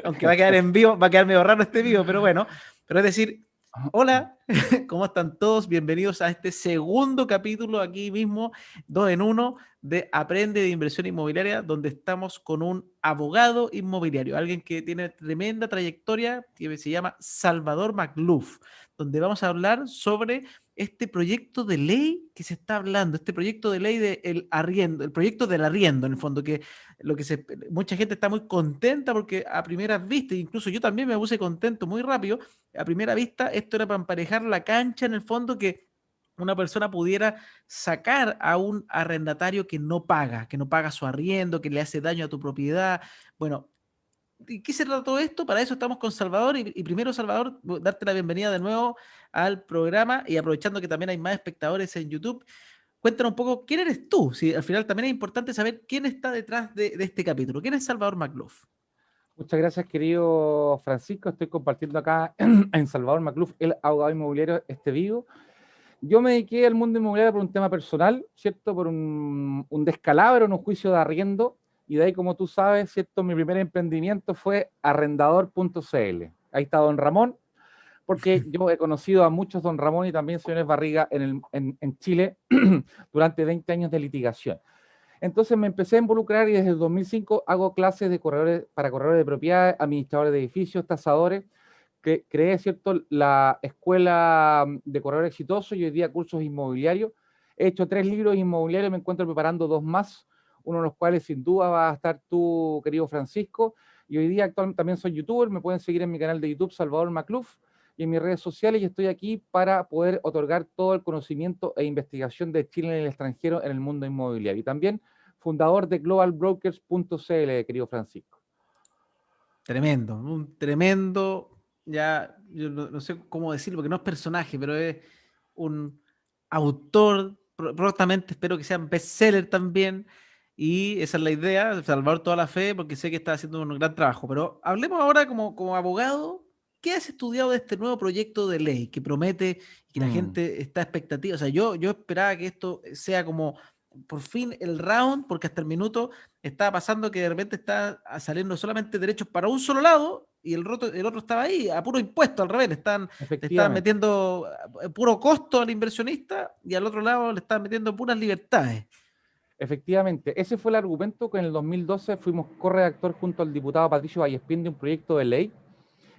aunque va a quedar en vivo, va a quedar medio raro este vivo, pero bueno. Pero es decir, hola, ¿cómo están todos? Bienvenidos a este segundo capítulo aquí mismo, 2 en 1, de Aprende de Inversión Inmobiliaria, donde estamos con un abogado inmobiliario, alguien que tiene tremenda trayectoria, que se llama Salvador Magluf, donde vamos a hablar sobre este proyecto de ley que se está hablando, este proyecto de ley del arriendo, el proyecto del arriendo, en el fondo, que mucha gente está muy contenta porque a primera vista, incluso yo también me puse contento muy rápido, a primera vista esto era para emparejar la cancha en el fondo, que una persona pudiera sacar a un arrendatario que no paga su arriendo, que le hace daño a tu propiedad. Bueno, ¿de qué se trata todo esto? Para eso estamos con Salvador y primero, Salvador, darte la bienvenida de nuevo al programa y aprovechando que también hay más espectadores en YouTube, cuéntanos un poco quién eres tú. Si al final también es importante saber quién está detrás de este capítulo. ¿Quién es Salvador Magluf? Muchas gracias, querido Francisco. Estoy compartiendo acá en Salvador Macluf, el abogado inmobiliario Vigo. Yo me dediqué al mundo inmobiliario por un tema personal, ¿cierto? Por un descalabro en un juicio de arriendo. Y de ahí, como tú sabes, ¿cierto? Mi primer emprendimiento fue arrendador.cl. Ahí está don Ramón, porque yo he conocido a muchos don Ramón y también señores Barriga en Chile durante 20 años de litigación. Entonces me empecé a involucrar y desde el 2005 hago clases de para corredores de propiedades, administradores de edificios, tasadores. Creé, ¿cierto?, la escuela de corredor exitoso y hoy día cursos inmobiliarios. He hecho 3 libros inmobiliarios, me encuentro preparando 2 más, uno de los cuales sin duda va a estar tú, querido Francisco. Y hoy día actualmente también soy youtuber, me pueden seguir en mi canal de YouTube, Salvador Macluf, y en mis redes sociales, y estoy aquí para poder otorgar todo el conocimiento e investigación de Chile en el extranjero en el mundo inmobiliario. Y también fundador de globalbrokers.cl, querido Francisco. Tremendo, un tremendo, ya, yo no sé cómo decirlo, porque no es personaje, pero es un autor, prontamente espero que sea un bestseller también, y esa es la idea, salvar toda la fe, porque sé que está haciendo un gran trabajo. Pero hablemos ahora como abogado, ¿qué has estudiado de este nuevo proyecto de ley que promete que la gente está expectativa? O sea, yo esperaba que esto sea como por fin el round, porque hasta el minuto estaba pasando que de repente está saliendo solamente derechos para un solo lado y el otro estaba ahí, a puro impuesto, al revés, le estaban Efectivamente. metiendo puro costo al inversionista y al otro lado le estaban metiendo puras libertades. Efectivamente, ese fue el argumento que en el 2012 fuimos corredactor junto al diputado Patricio Vallespín de un proyecto de ley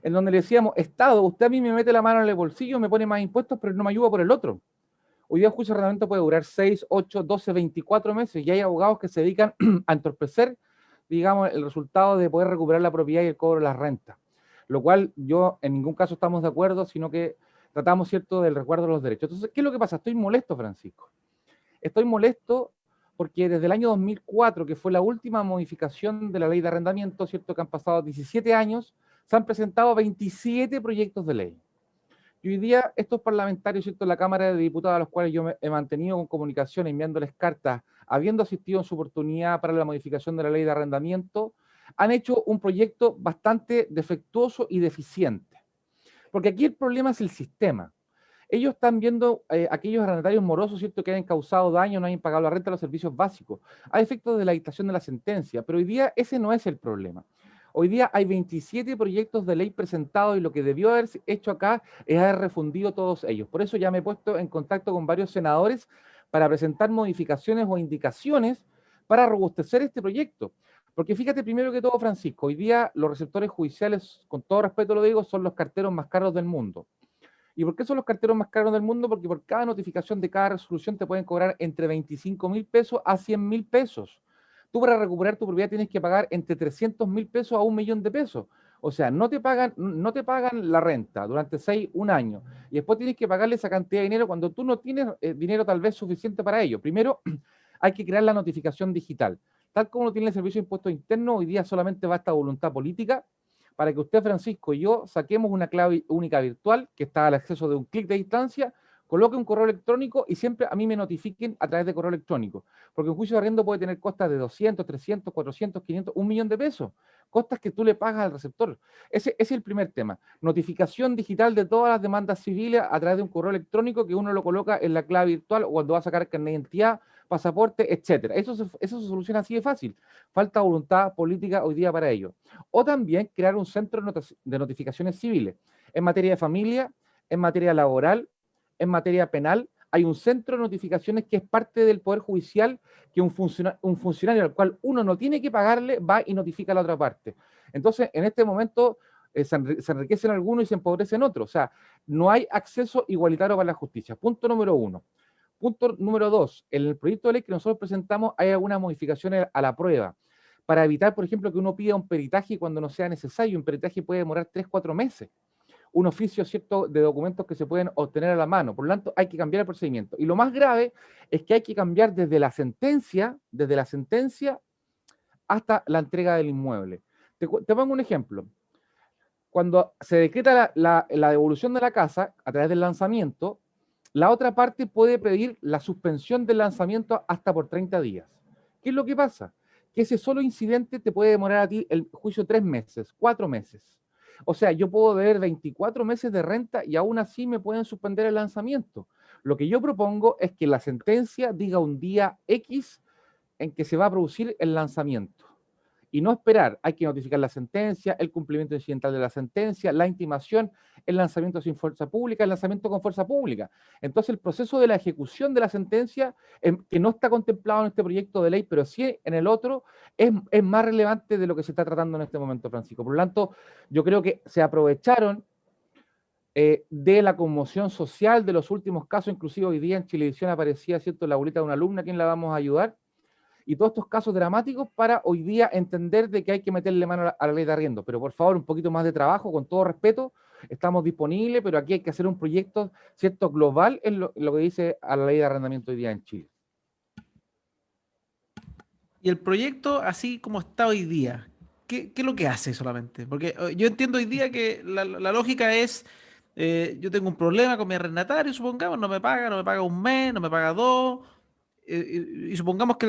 en donde le decíamos, Estado, usted a mí me mete la mano en el bolsillo, me pone más impuestos, pero no me ayuda por el otro. Hoy día el juicio de arrendamiento puede durar 6, 8, 12, 24 meses y hay abogados que se dedican a entorpecer, digamos, el resultado de poder recuperar la propiedad y el cobro de las rentas. Lo cual yo en ningún caso estamos de acuerdo, sino que tratamos, ¿cierto?, del resguardo de los derechos. Entonces, ¿qué es lo que pasa? Estoy molesto, Francisco. Estoy molesto porque desde el año 2004, que fue la última modificación de la ley de arrendamiento, ¿cierto?, que han pasado 17 años, se han presentado 27 proyectos de ley. Y hoy día estos parlamentarios, ¿cierto?, en la Cámara de Diputados, a los cuales yo me he mantenido con comunicación, enviándoles cartas, habiendo asistido en su oportunidad para la modificación de la ley de arrendamiento, han hecho un proyecto bastante defectuoso y deficiente. Porque aquí el problema es el sistema. Ellos están viendo aquellos arrendatarios morosos, ¿cierto?, que han causado daño, no han pagado la renta, los servicios básicos, a efectos de la dictación de la sentencia. Pero hoy día ese no es el problema. Hoy día hay 27 proyectos de ley presentados y lo que debió haber hecho acá es haber refundido todos ellos. Por eso ya me he puesto en contacto con varios senadores para presentar modificaciones o indicaciones para robustecer este proyecto. Porque fíjate primero que todo, Francisco, hoy día los receptores judiciales, con todo respeto lo digo, son los carteros más caros del mundo. ¿Y por qué son los carteros más caros del mundo? Porque por cada notificación de cada resolución te pueden cobrar entre 25.000 pesos a 100.000 pesos. Tú para recuperar tu propiedad tienes que pagar entre 300.000 pesos a 1.000.000 de pesos. O sea, no te pagan la renta durante un año. Y después tienes que pagarle esa cantidad de dinero cuando tú no tienes dinero tal vez suficiente para ello. Primero, hay que crear la notificación digital. Tal como lo tiene el Servicio de Impuestos Internos, hoy día solamente basta voluntad política para que usted, Francisco, y yo saquemos una clave única virtual que está al acceso de un clic de distancia, coloque un correo electrónico y siempre a mí me notifiquen a través de correo electrónico. Porque un juicio de arriendo puede tener costas de 200, 300, 400, 500, 1.000.000 de pesos. Costas que tú le pagas al receptor. Ese es el primer tema. Notificación digital de todas las demandas civiles a través de un correo electrónico que uno lo coloca en la clave virtual o cuando va a sacar carnet de identidad, pasaporte, etcétera. Eso se soluciona así de fácil. Falta voluntad política hoy día para ello. O también crear un centro de notificaciones civiles. En materia de familia, en materia laboral, en materia penal, hay un centro de notificaciones que es parte del Poder Judicial, que un funcionario al cual uno no tiene que pagarle va y notifica a la otra parte. Entonces, en este momento se enriquecen algunos y se empobrecen otros. O sea, no hay acceso igualitario para la justicia. Punto número 1. Punto número 2. En el proyecto de ley que nosotros presentamos hay algunas modificaciones a la prueba para evitar, por ejemplo, que uno pida un peritaje cuando no sea necesario. Un peritaje puede demorar 3, 4 meses. Un oficio, ¿cierto?, de documentos que se pueden obtener a la mano. Por lo tanto, hay que cambiar el procedimiento. Y lo más grave es que hay que cambiar desde la sentencia hasta la entrega del inmueble. Te pongo un ejemplo. Cuando se decreta la devolución de la casa a través del lanzamiento, la otra parte puede pedir la suspensión del lanzamiento hasta por 30 días. ¿Qué es lo que pasa? Que ese solo incidente te puede demorar a ti el juicio 3 meses, 4 meses. O sea, yo puedo deber 24 meses de renta y aún así me pueden suspender el lanzamiento. Lo que yo propongo es que la sentencia diga un día X en que se va a producir el lanzamiento. Y no esperar, hay que notificar la sentencia, el cumplimiento incidental de la sentencia, la intimación, el lanzamiento sin fuerza pública, el lanzamiento con fuerza pública. Entonces, el proceso de la ejecución de la sentencia, que no está contemplado en este proyecto de ley, pero sí en el otro, es más relevante de lo que se está tratando en este momento, Francisco. Por lo tanto, yo creo que se aprovecharon de la conmoción social de los últimos casos, inclusive hoy día en Chilevisión aparecía, ¿cierto?, la boleta de una alumna, a quien la vamos a ayudar, y todos estos casos dramáticos para hoy día entender de que hay que meterle mano a la ley de arriendo. Pero por favor, un poquito más de trabajo, con todo respeto, estamos disponibles, pero aquí hay que hacer un proyecto, ¿cierto?, global en lo que dice a la ley de arrendamiento hoy día en Chile. Y el proyecto, así como está hoy día, ¿qué es lo que hace solamente? Porque yo entiendo hoy día que la lógica es, yo tengo un problema con mi arrendatario, supongamos, no me paga un mes, no me paga dos, y supongamos que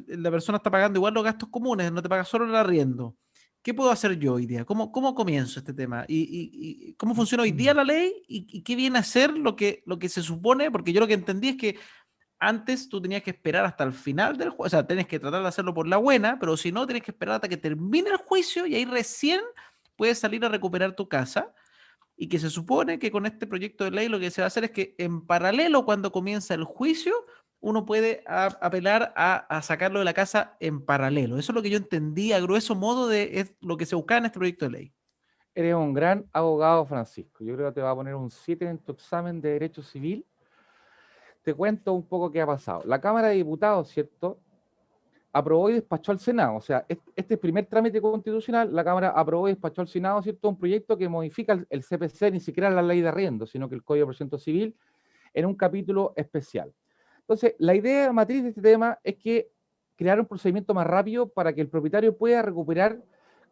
la persona está pagando igual los gastos comunes, no te paga solo el arriendo. ¿Qué puedo hacer yo hoy día? ¿Cómo comienzo este tema? ¿Y cómo funciona hoy día la ley? ¿Y qué viene a ser lo que se supone? Porque yo lo que entendí es que antes tú tenías que esperar hasta el final del juicio, o sea, tenés que tratar de hacerlo por la buena, pero si no, tienes que esperar hasta que termine el juicio y ahí recién puedes salir a recuperar tu casa. Y que se supone que con este proyecto de ley lo que se va a hacer es que en paralelo, cuando comienza el juicio, uno puede apelar a sacarlo de la casa en paralelo. Eso es lo que yo entendí a grueso modo de es lo que se buscaba en este proyecto de ley. Eres un gran abogado, Francisco. Yo creo que te va a poner un 7 en tu examen de Derecho Civil. Te cuento un poco qué ha pasado. La Cámara de Diputados, ¿cierto?, aprobó y despachó al Senado. O sea, este primer trámite constitucional, la Cámara aprobó y despachó al Senado, ¿cierto?, un proyecto que modifica el CPC, ni siquiera la ley de arriendo, sino que el Código de Procedimiento Civil, en un capítulo especial. Entonces, la idea matriz de este tema es que crear un procedimiento más rápido para que el propietario pueda recuperar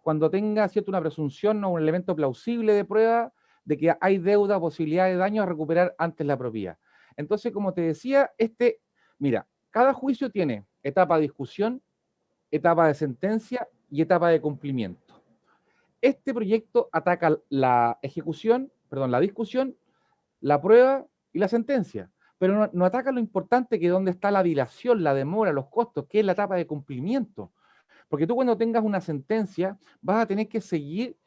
cuando tenga, ¿cierto?, una presunción o un elemento plausible de prueba de que hay deuda, posibilidad de daño a recuperar antes la propiedad. Entonces, como te decía, mira, cada juicio tiene etapa de discusión, etapa de sentencia y etapa de cumplimiento. Este proyecto ataca la ejecución, perdón, la discusión, la prueba y la sentencia, pero no ataca lo importante, que es donde está la dilación, la demora, los costos, que es la etapa de cumplimiento. Porque tú, cuando tengas una sentencia, vas a tener que seguir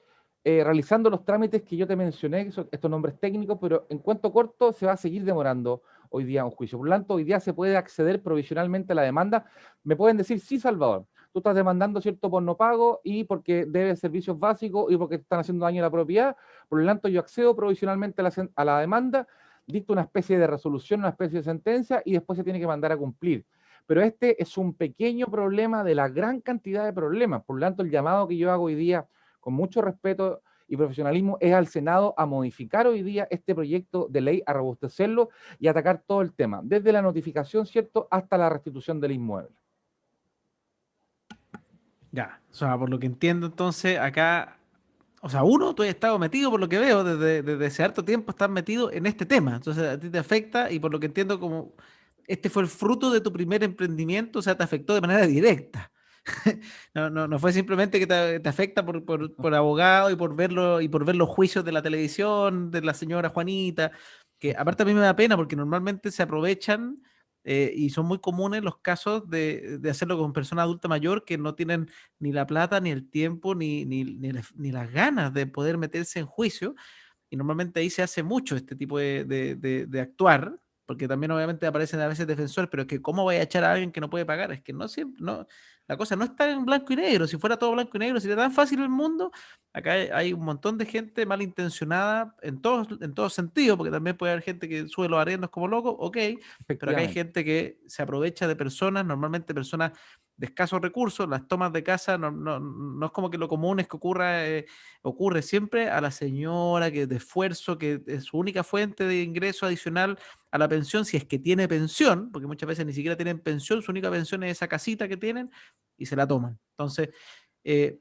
realizando los trámites que yo te mencioné, estos nombres técnicos, pero en cuanto corto se va a seguir demorando hoy día un juicio. Por lo tanto, hoy día se puede acceder provisionalmente a la demanda. Me pueden decir, sí, Salvador, tú estás demandando, ¿cierto?, por no pago y porque debes servicios básicos y porque te están haciendo daño a la propiedad. Por lo tanto, yo accedo provisionalmente a la demanda, dicto una especie de resolución, una especie de sentencia y después se tiene que mandar a cumplir. Pero este es un pequeño problema de la gran cantidad de problemas. Por lo tanto, el llamado que yo hago hoy día, con mucho respeto y profesionalismo, es al Senado a modificar hoy día este proyecto de ley, a robustecerlo y atacar todo el tema, desde la notificación, ¿cierto?, hasta la restitución del inmueble. Ya, o sea, por lo que entiendo entonces, acá, o sea, uno, tú has estado metido por lo que veo, desde hace harto tiempo estás metido en este tema, entonces a ti te afecta y por lo que entiendo como este fue el fruto de tu primer emprendimiento, o sea, te afectó de manera directa. No fue simplemente que te afecta por abogado y por ver los juicios de la televisión, de la señora Juanita, que aparte a mí me da pena porque normalmente se aprovechan y son muy comunes los casos de hacerlo con persona adulta mayor que no tienen ni la plata, ni el tiempo, ni las ganas de poder meterse en juicio. Y normalmente ahí se hace mucho este tipo de actuar, porque también obviamente aparecen a veces defensores, pero es que ¿cómo voy a echar a alguien que no puede pagar? Es que no siempre, no, la cosa no está en blanco y negro. Si fuera todo blanco y negro, sería tan fácil el mundo. Acá hay un montón de gente malintencionada en todos sentidos, porque también puede haber gente que sube los arriendos como loco, ok, pero acá hay Efectivamente. gente que se aprovecha de personas, normalmente personas de escasos recursos, las tomas de casa no es como que lo común es que ocurre siempre a la señora que de esfuerzo, que es su única fuente de ingreso adicional a la pensión, si es que tiene pensión, porque muchas veces ni siquiera tienen pensión, su única pensión es esa casita que tienen y se la toman. Entonces, eh,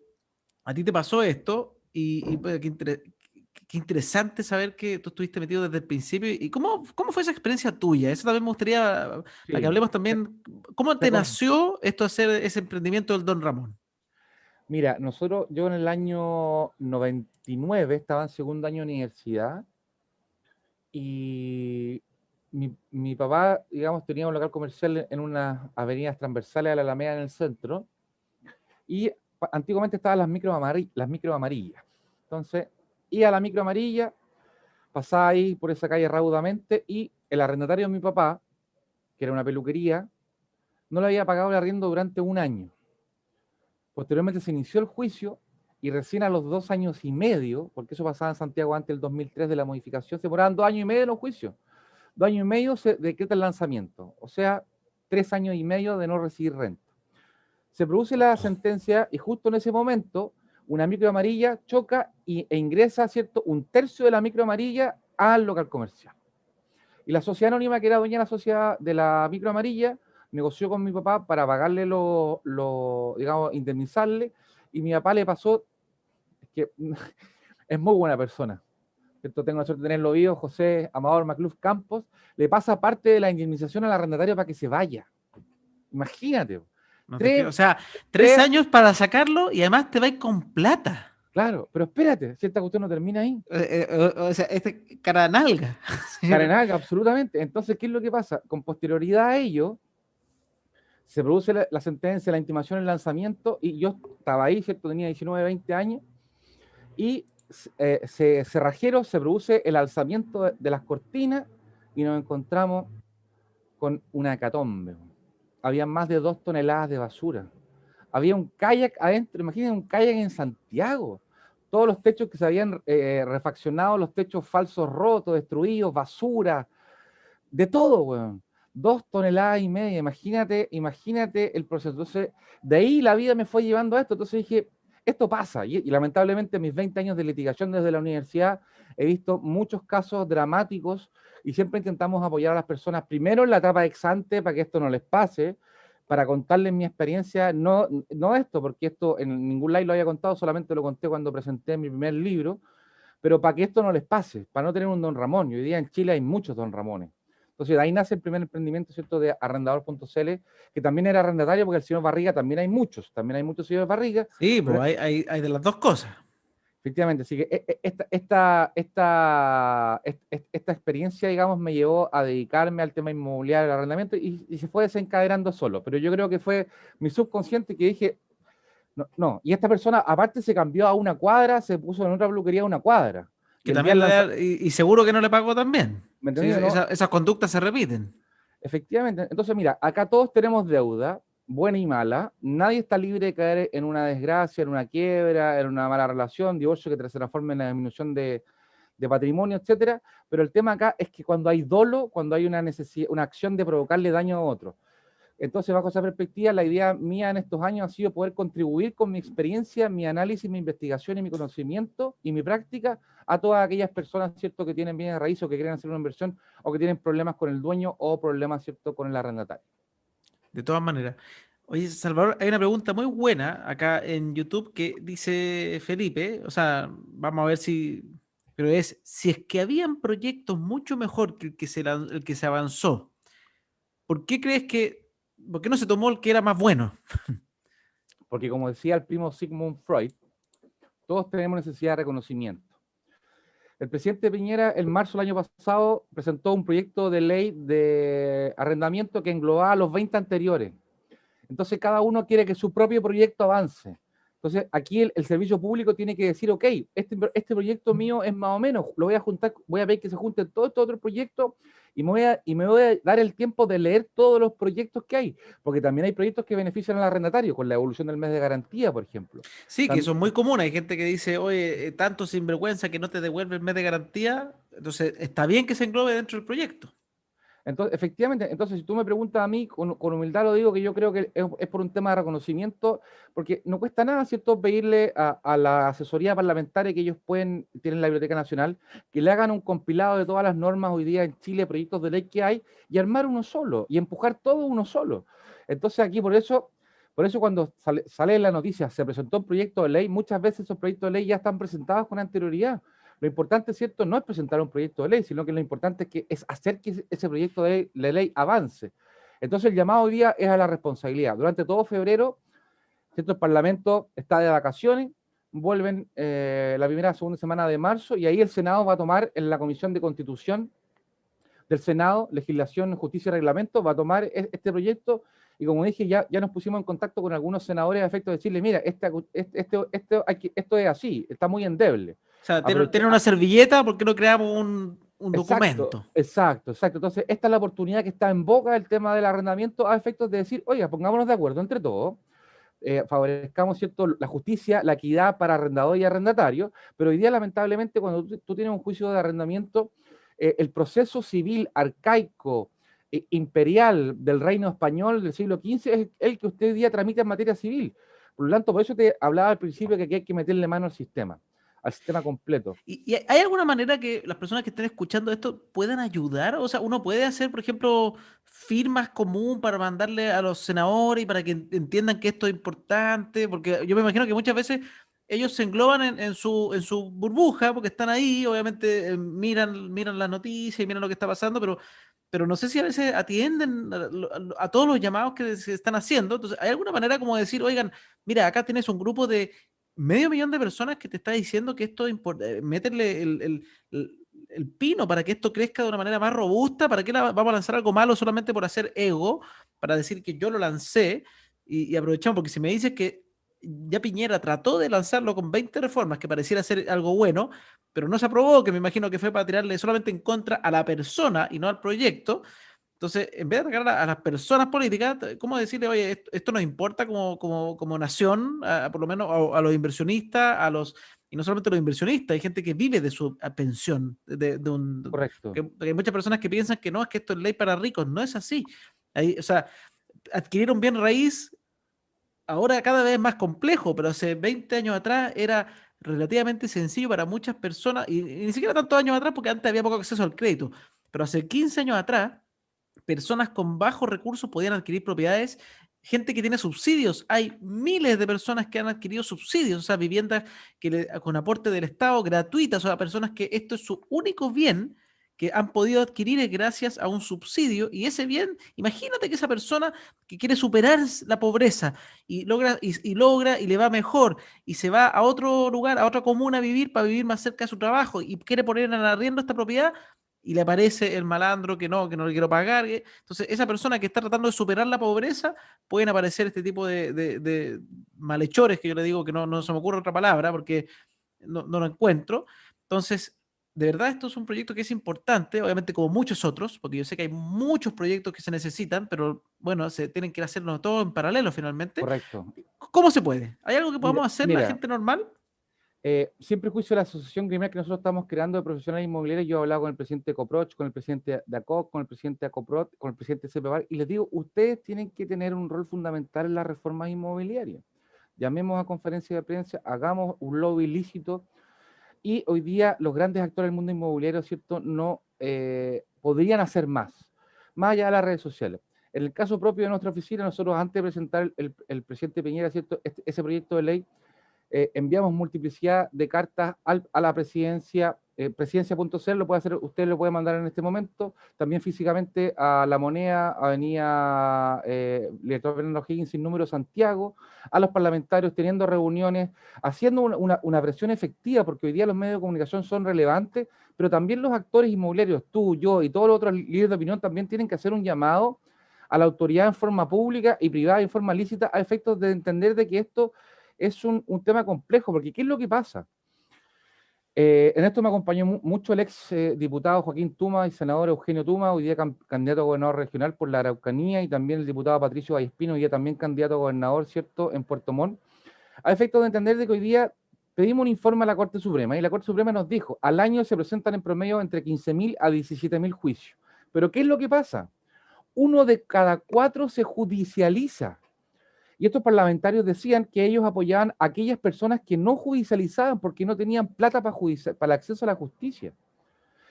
a ti te pasó esto y pues, qué interesante saber que tú estuviste metido desde el principio. ¿Y cómo fue esa experiencia tuya? Eso también me gustaría, para que Sí. hablemos también, ¿cómo Te te cuento. nació esto de hacer ese emprendimiento del Don Ramón? Mira, yo en el año 99 estaba en segundo año de universidad y mi papá, digamos, tenía un local comercial en unas avenidas transversales a la Alameda en el centro y antiguamente estaban las micro amarillas. Entonces, iba a la micro amarilla, pasaba ahí por esa calle raudamente y el arrendatario de mi papá, que era una peluquería, no le había pagado el arriendo durante un año. Posteriormente se inició el juicio y recién a los 2 años y medio, porque eso pasaba en Santiago antes del 2003 de la modificación, se demoraban 2 años y medio en los juicios. 2 años y medio se decreta el lanzamiento, o sea, 3 años y medio de no recibir renta. Se produce la sentencia y justo en ese momento una micro amarilla choca e ingresa, ¿cierto?, un tercio de la micro amarilla al local comercial. Y la sociedad anónima, que era dueña de la sociedad de la micro amarilla, negoció con mi papá para pagarle digamos, indemnizarle, y mi papá le pasó, es que es muy buena persona, ¿cierto? Tengo la suerte de tenerlo vivo, José Amador Macluf Campos, le pasa parte de la indemnización al arrendatario para que se vaya. Imagínate. No te creo. Tres, O sea, tres tres, años para sacarlo y además te va a ir con plata. claro, pero espérate, si esta cuestión no termina ahí. O sea, este cara de nalga. Sí, Carenaga, absolutamente. Entonces, ¿qué es lo que pasa? Con posterioridad a ello, se produce la sentencia, la intimación, el lanzamiento, y yo estaba ahí, ¿cierto? Tenía 19, 20 años, y cerrajero se produce el alzamiento de las cortinas y nos encontramos con una hecatombe. Había más de 2 toneladas de basura. Había un kayak adentro, imagínense un kayak en Santiago. Todos los techos que se habían refaccionado, los techos falsos rotos, destruidos, basura, de todo, weón. 2 toneladas y media, imagínate el proceso. Entonces, de ahí la vida me fue llevando a esto. Entonces dije, esto pasa. Y lamentablemente en mis 20 años de litigación desde la universidad he visto muchos casos dramáticos y siempre intentamos apoyar a las personas primero en la etapa ex ante para que esto no les pase, para contarles mi experiencia, no esto, porque esto en ningún live lo había contado, solamente lo conté cuando presenté mi primer libro, pero para que esto no les pase, para no tener un Don Ramón. Y hoy día en Chile hay muchos Don Ramones. Entonces, de ahí nace el primer emprendimiento, ¿cierto?, de arrendador.cl, que también era arrendatario, porque el señor Barriga también hay muchos señores Barriga, sí, pues pero hay de las dos cosas. efectivamente, así que esta experiencia, digamos, me llevó a dedicarme al tema inmobiliario, al arrendamiento, y se fue desencadenando solo. Pero yo creo que fue mi subconsciente que dije, no, no. Y esta persona, aparte, se cambió a una cuadra, se puso en otra peluquería a una cuadra. Y Que el día también del lanzamiento, y seguro que no le pagó también. ¿me Sí, entendí o no? esas conductas se repiten. Efectivamente. Entonces, mira, acá todos tenemos deuda. buena y mala. Nadie está libre de caer en una desgracia, en una quiebra, en una mala relación, divorcio que se transforme en la disminución de patrimonio, etcétera. Pero el tema acá es que cuando hay dolo, cuando hay una necesidad, una acción de provocarle daño a otro. Entonces, bajo esa perspectiva, la idea mía en estos años ha sido poder contribuir con mi experiencia, mi análisis, mi investigación y mi conocimiento y mi práctica a todas aquellas personas, ¿cierto?, que tienen bienes raíces o que quieren hacer una inversión o que tienen problemas con el dueño o problemas, ¿cierto?, con el arrendatario. De todas maneras. Oye, Salvador, hay una pregunta muy buena acá en YouTube que dice Felipe, o sea, vamos a ver si, pero es, si es que habían proyectos mucho mejor que el que se avanzó, ¿por qué crees que, por qué no se tomó el que era más bueno? Porque como decía el primo Sigmund Freud, todos tenemos necesidad de reconocimiento. El presidente Piñera, en marzo del año pasado, presentó un proyecto de ley de arrendamiento que englobaba los 20 anteriores. Entonces, cada uno quiere que su propio proyecto avance. Entonces, aquí el servicio público tiene que decir, ok, este proyecto mío es más o menos, lo voy a juntar, voy a ver que se junten todos estos otros proyectos y me voy a dar el tiempo de leer todos los proyectos que hay, porque también hay proyectos que benefician al arrendatario, con la evolución del mes de garantía, por ejemplo. Sí, que son muy También, comunes. Hay gente que dice, oye, tanto sinvergüenza que no te devuelve el mes de garantía. Entonces, está bien que se englobe dentro del proyecto. entonces, efectivamente, entonces si tú me preguntas a mí, con humildad lo digo, que yo creo que es por un tema de reconocimiento, porque no cuesta nada, ¿cierto?, pedirle a la asesoría parlamentaria que ellos tienen la Biblioteca Nacional, que le hagan un compilado de todas las normas hoy día en Chile, proyectos de ley que hay, y armar uno solo, y empujar todo uno solo. Entonces aquí por eso cuando sale en la noticia, se presentó un proyecto de ley, muchas veces esos proyectos de ley ya están presentados con anterioridad. Lo importante, ¿cierto?, no es presentar un proyecto de ley, sino que lo importante es hacer que ese proyecto de ley avance. Entonces, el llamado hoy día es a la responsabilidad. Durante todo febrero, ¿cierto?, el Parlamento está de vacaciones, vuelven la primera o segunda semana de marzo, y ahí el Senado va a tomar, en la Comisión de Constitución del Senado, Legislación, Justicia y Reglamento, va a tomar este proyecto, y como dije, ya nos pusimos en contacto con algunos senadores a efecto de decirle, mira, esto es así, está muy endeble. O sea, Aproveche, tener una servilleta, ¿por qué no creamos un exacto, documento? exacto, exacto. Entonces, esta es la oportunidad que está en boca el tema del arrendamiento a efectos de decir, oiga, pongámonos de acuerdo entre todos, favorezcamos, ¿cierto?, la justicia, la equidad para arrendador y arrendatario, pero hoy día, lamentablemente, cuando tú tienes un juicio de arrendamiento, el proceso civil arcaico, imperial del reino español del siglo XV es el que usted hoy día tramita en materia civil. Por lo tanto, por eso te hablaba al principio que aquí hay que meterle mano al sistema completo. ¿Y hay alguna manera que las personas que estén escuchando esto puedan ayudar? O sea, uno puede hacer, por ejemplo, firmas común para mandarle a los senadores y para que entiendan que esto es importante, porque yo me imagino que muchas veces ellos se engloban en su burbuja, porque están ahí, obviamente miran las noticias y miran lo que está pasando, pero no sé si a veces atienden a todos los llamados que se están haciendo. Entonces, ¿hay alguna manera como decir, oigan, mira, acá tienes un grupo de medio millón de personas que te está diciendo que esto es importante, méterle el pino para que esto crezca de una manera más robusta? ¿Para qué vamos a lanzar algo malo solamente por hacer ego, para decir que yo lo lancé? Y aprovechamos, porque si me dices que ya Piñera trató de lanzarlo con 20 reformas que pareciera ser algo bueno, pero no se aprobó, que me imagino que fue para tirarle solamente en contra a la persona y no al proyecto. Entonces, en vez de atacar a las personas políticas, ¿cómo decirle, oye, esto nos importa como nación, por lo menos a los inversionistas, y no solamente a los inversionistas, hay gente que vive de su pensión, Correcto. porque hay muchas personas que piensan que no, es que esto es ley para ricos, no es así. O sea, adquirir un bien raíz ahora cada vez es más complejo, pero hace 20 años atrás era relativamente sencillo para muchas personas, y ni siquiera tantos años atrás, porque antes había poco acceso al crédito, pero hace 15 años atrás personas con bajos recursos podían adquirir propiedades, gente que tiene subsidios. Hay miles de personas que han adquirido subsidios, o sea, viviendas con aporte del Estado gratuitas, o sea, personas que esto es su único bien que han podido adquirir gracias a un subsidio, y ese bien, imagínate que esa persona que quiere superar la pobreza y le va mejor y se va a otro lugar, a otra comuna a vivir para vivir más cerca de su trabajo y quiere poner en arriendo esta propiedad, y le aparece el malandro que no le quiero pagar. Entonces, esa persona que está tratando de superar la pobreza, pueden aparecer este tipo de malhechores, que yo le digo que no se me ocurre otra palabra porque no lo encuentro. Entonces, de verdad esto es un proyecto que es importante, obviamente como muchos otros, porque yo sé que hay muchos proyectos que se necesitan, pero bueno, se tienen que hacerlo todo en paralelo finalmente. Correcto. ¿Cómo se puede? ¿Hay algo que Mira, podamos hacer la mira, gente normal? Sin prejuicio, la asociación gremial que nosotros estamos creando de profesionales inmobiliarios, yo he hablado con el presidente de Coproch, con el presidente de ACOC, con el presidente de ACOPROT, con el presidente de CEPEVAL, y les digo, ustedes tienen que tener un rol fundamental en las reformas inmobiliarias. Llamemos a conferencia de prensa, hagamos un lobby ilícito, y hoy día los grandes actores del mundo inmobiliario, ¿cierto?, no podrían hacer más allá de las redes sociales. En el caso propio de nuestra oficina, nosotros antes de presentar el presidente Piñera, ¿cierto?, ese proyecto de ley, enviamos multiplicidad de cartas a la presidencia, presidencia.cl, lo puede hacer, usted lo puede mandar en este momento, también físicamente a La Moneda, Avenida Libertador Fernando O'Higgins, sin número Santiago, a los parlamentarios teniendo reuniones, haciendo una presión efectiva, porque hoy día los medios de comunicación son relevantes, pero también los actores inmobiliarios, tú, yo y todos los otros líderes de opinión también tienen que hacer un llamado a la autoridad en forma pública y privada en forma lícita a efectos de entender de que esto es un tema complejo, porque ¿qué es lo que pasa? En esto me acompañó mucho el ex diputado Joaquín Tuma y senador Eugenio Tuma, hoy día candidato a gobernador regional por la Araucanía, y también el diputado Patricio Vallespino, hoy día también candidato a gobernador, ¿cierto?, en Puerto Montt, a efectos de entender de que hoy día pedimos un informe a la Corte Suprema, y la Corte Suprema nos dijo, al año se presentan en promedio entre 15.000 a 17.000 juicios. Pero ¿qué es lo que pasa? 1 de cada 4 se judicializa. Y estos parlamentarios decían que ellos apoyaban a aquellas personas que no judicializaban porque no tenían plata para el acceso a la justicia.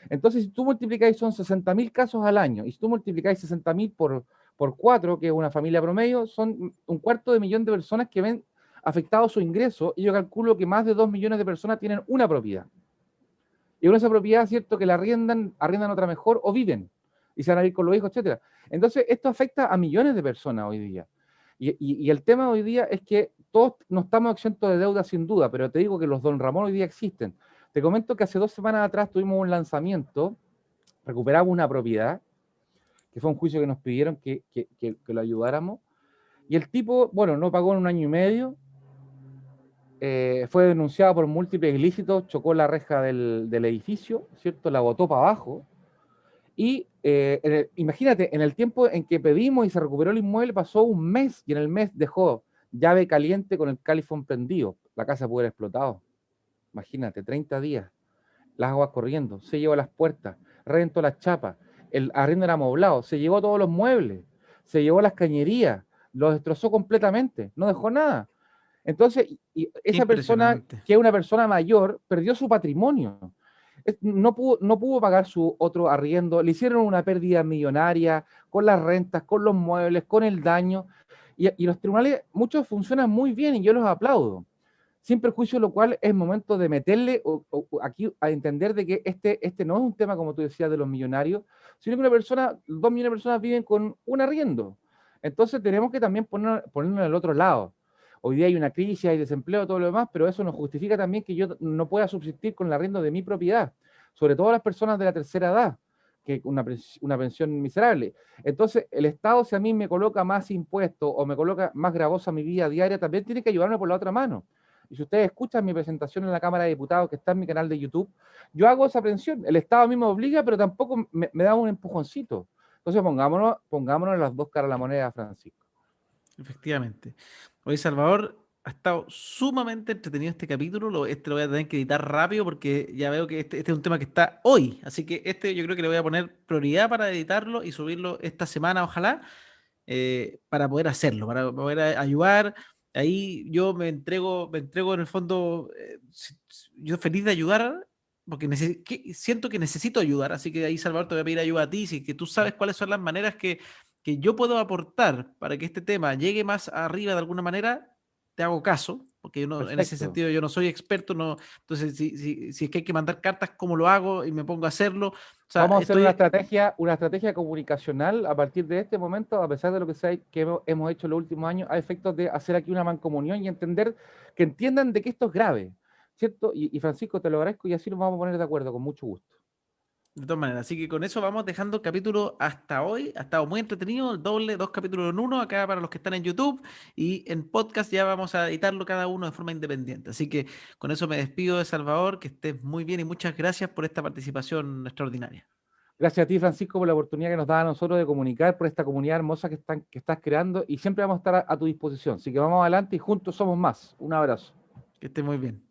Entonces, si tú multiplicáis, son 60.000 casos al año, y si tú multiplicáis 60.000 por 4, que es una familia promedio, son 1/4 de millón de personas que ven afectados su ingreso, y yo calculo que más de 2 millones de personas tienen una propiedad. Y con esa propiedad, ¿cierto?, que la arriendan otra mejor o viven, y se van a ir con los hijos, etcétera. Entonces, esto afecta a millones de personas hoy día. Y el tema hoy día es que todos no estamos exentos de deuda sin duda, pero te digo que los Don Ramón hoy día existen. Te comento que hace 2 semanas atrás tuvimos un lanzamiento, recuperamos una propiedad, que fue un juicio que nos pidieron que lo ayudáramos, y el tipo, bueno, no pagó en 1 año y medio, fue denunciado por múltiples ilícitos, chocó la reja del edificio, ¿cierto?, la botó para abajo, y imagínate, en el tiempo en que pedimos y se recuperó el inmueble pasó un mes, y en el mes dejó llave caliente con el califón prendido. La casa pudo haber explotado. Imagínate, 30 días, las aguas corriendo, se llevó las puertas, reventó las chapas, el arriendo era amoblado, se llevó todos los muebles, se llevó las cañerías, los destrozó completamente, no dejó nada. Entonces, y Qué esa persona, impresionante. que es una persona mayor, perdió su patrimonio. No pudo pagar su otro arriendo, le hicieron una pérdida millonaria con las rentas, con los muebles, con el daño, y los tribunales, muchos funcionan muy bien y yo los aplaudo, sin perjuicio, lo cual es momento de meterle aquí a entender de que este no es un tema, como tú decías, de los millonarios, sino que 2 millones de personas viven con un arriendo. Entonces tenemos que también ponernos en el otro lado. Hoy día hay una crisis, hay desempleo, todo lo demás, pero eso nos justifica también que yo no pueda subsistir con el arriendo de mi propiedad, sobre todo las personas de la tercera edad, que una pensión miserable. Entonces, el Estado, si a mí me coloca más impuestos o me coloca más gravosa mi vida diaria, también tiene que ayudarme por la otra mano. Y si ustedes escuchan mi presentación en la Cámara de Diputados, que está en mi canal de YouTube, yo hago esa pensión. El Estado a mí me obliga, pero tampoco me da un empujoncito. Entonces, pongámonos las dos caras de la moneda, Francisco. Efectivamente. Oye, Salvador, ha estado sumamente entretenido este capítulo. Este lo voy a tener que editar rápido porque ya veo que este es un tema que está hoy. Así que este yo creo que le voy a poner prioridad para editarlo y subirlo esta semana, ojalá, para poder hacerlo, para poder ayudar. Ahí yo me entrego en el fondo, yo feliz de ayudar, porque siento que necesito ayudar, así que ahí, Salvador, te voy a pedir ayuda a ti, si que tú sabes cuáles son las maneras que yo puedo aportar para que este tema llegue más arriba de alguna manera, te hago caso, porque yo no, en ese Perfecto. sentido yo no soy experto, no, entonces si es que hay que mandar cartas, ¿cómo lo hago? Y me pongo a hacerlo. O sea, Vamos a hacer estoy. una estrategia comunicacional a partir de este momento, a pesar de lo que hemos hecho en los últimos años, a efectos de hacer aquí una mancomunión y que entiendan de que esto es grave, ¿cierto? Y Francisco, te lo agradezco y así nos vamos a poner de acuerdo con mucho gusto. De todas maneras, así que con eso vamos dejando el capítulo hasta hoy. Ha estado muy entretenido, el doble, 2 capítulos en uno, acá para los que están en YouTube y en podcast ya vamos a editarlo cada uno de forma independiente. Así que con eso me despido de Salvador, que estés muy bien y muchas gracias por esta participación extraordinaria. Gracias a ti, Francisco, por la oportunidad que nos da a nosotros de comunicar, por esta comunidad hermosa que estás creando y siempre vamos a estar a tu disposición. Así que vamos adelante y juntos somos más. Un abrazo. Que estés muy bien.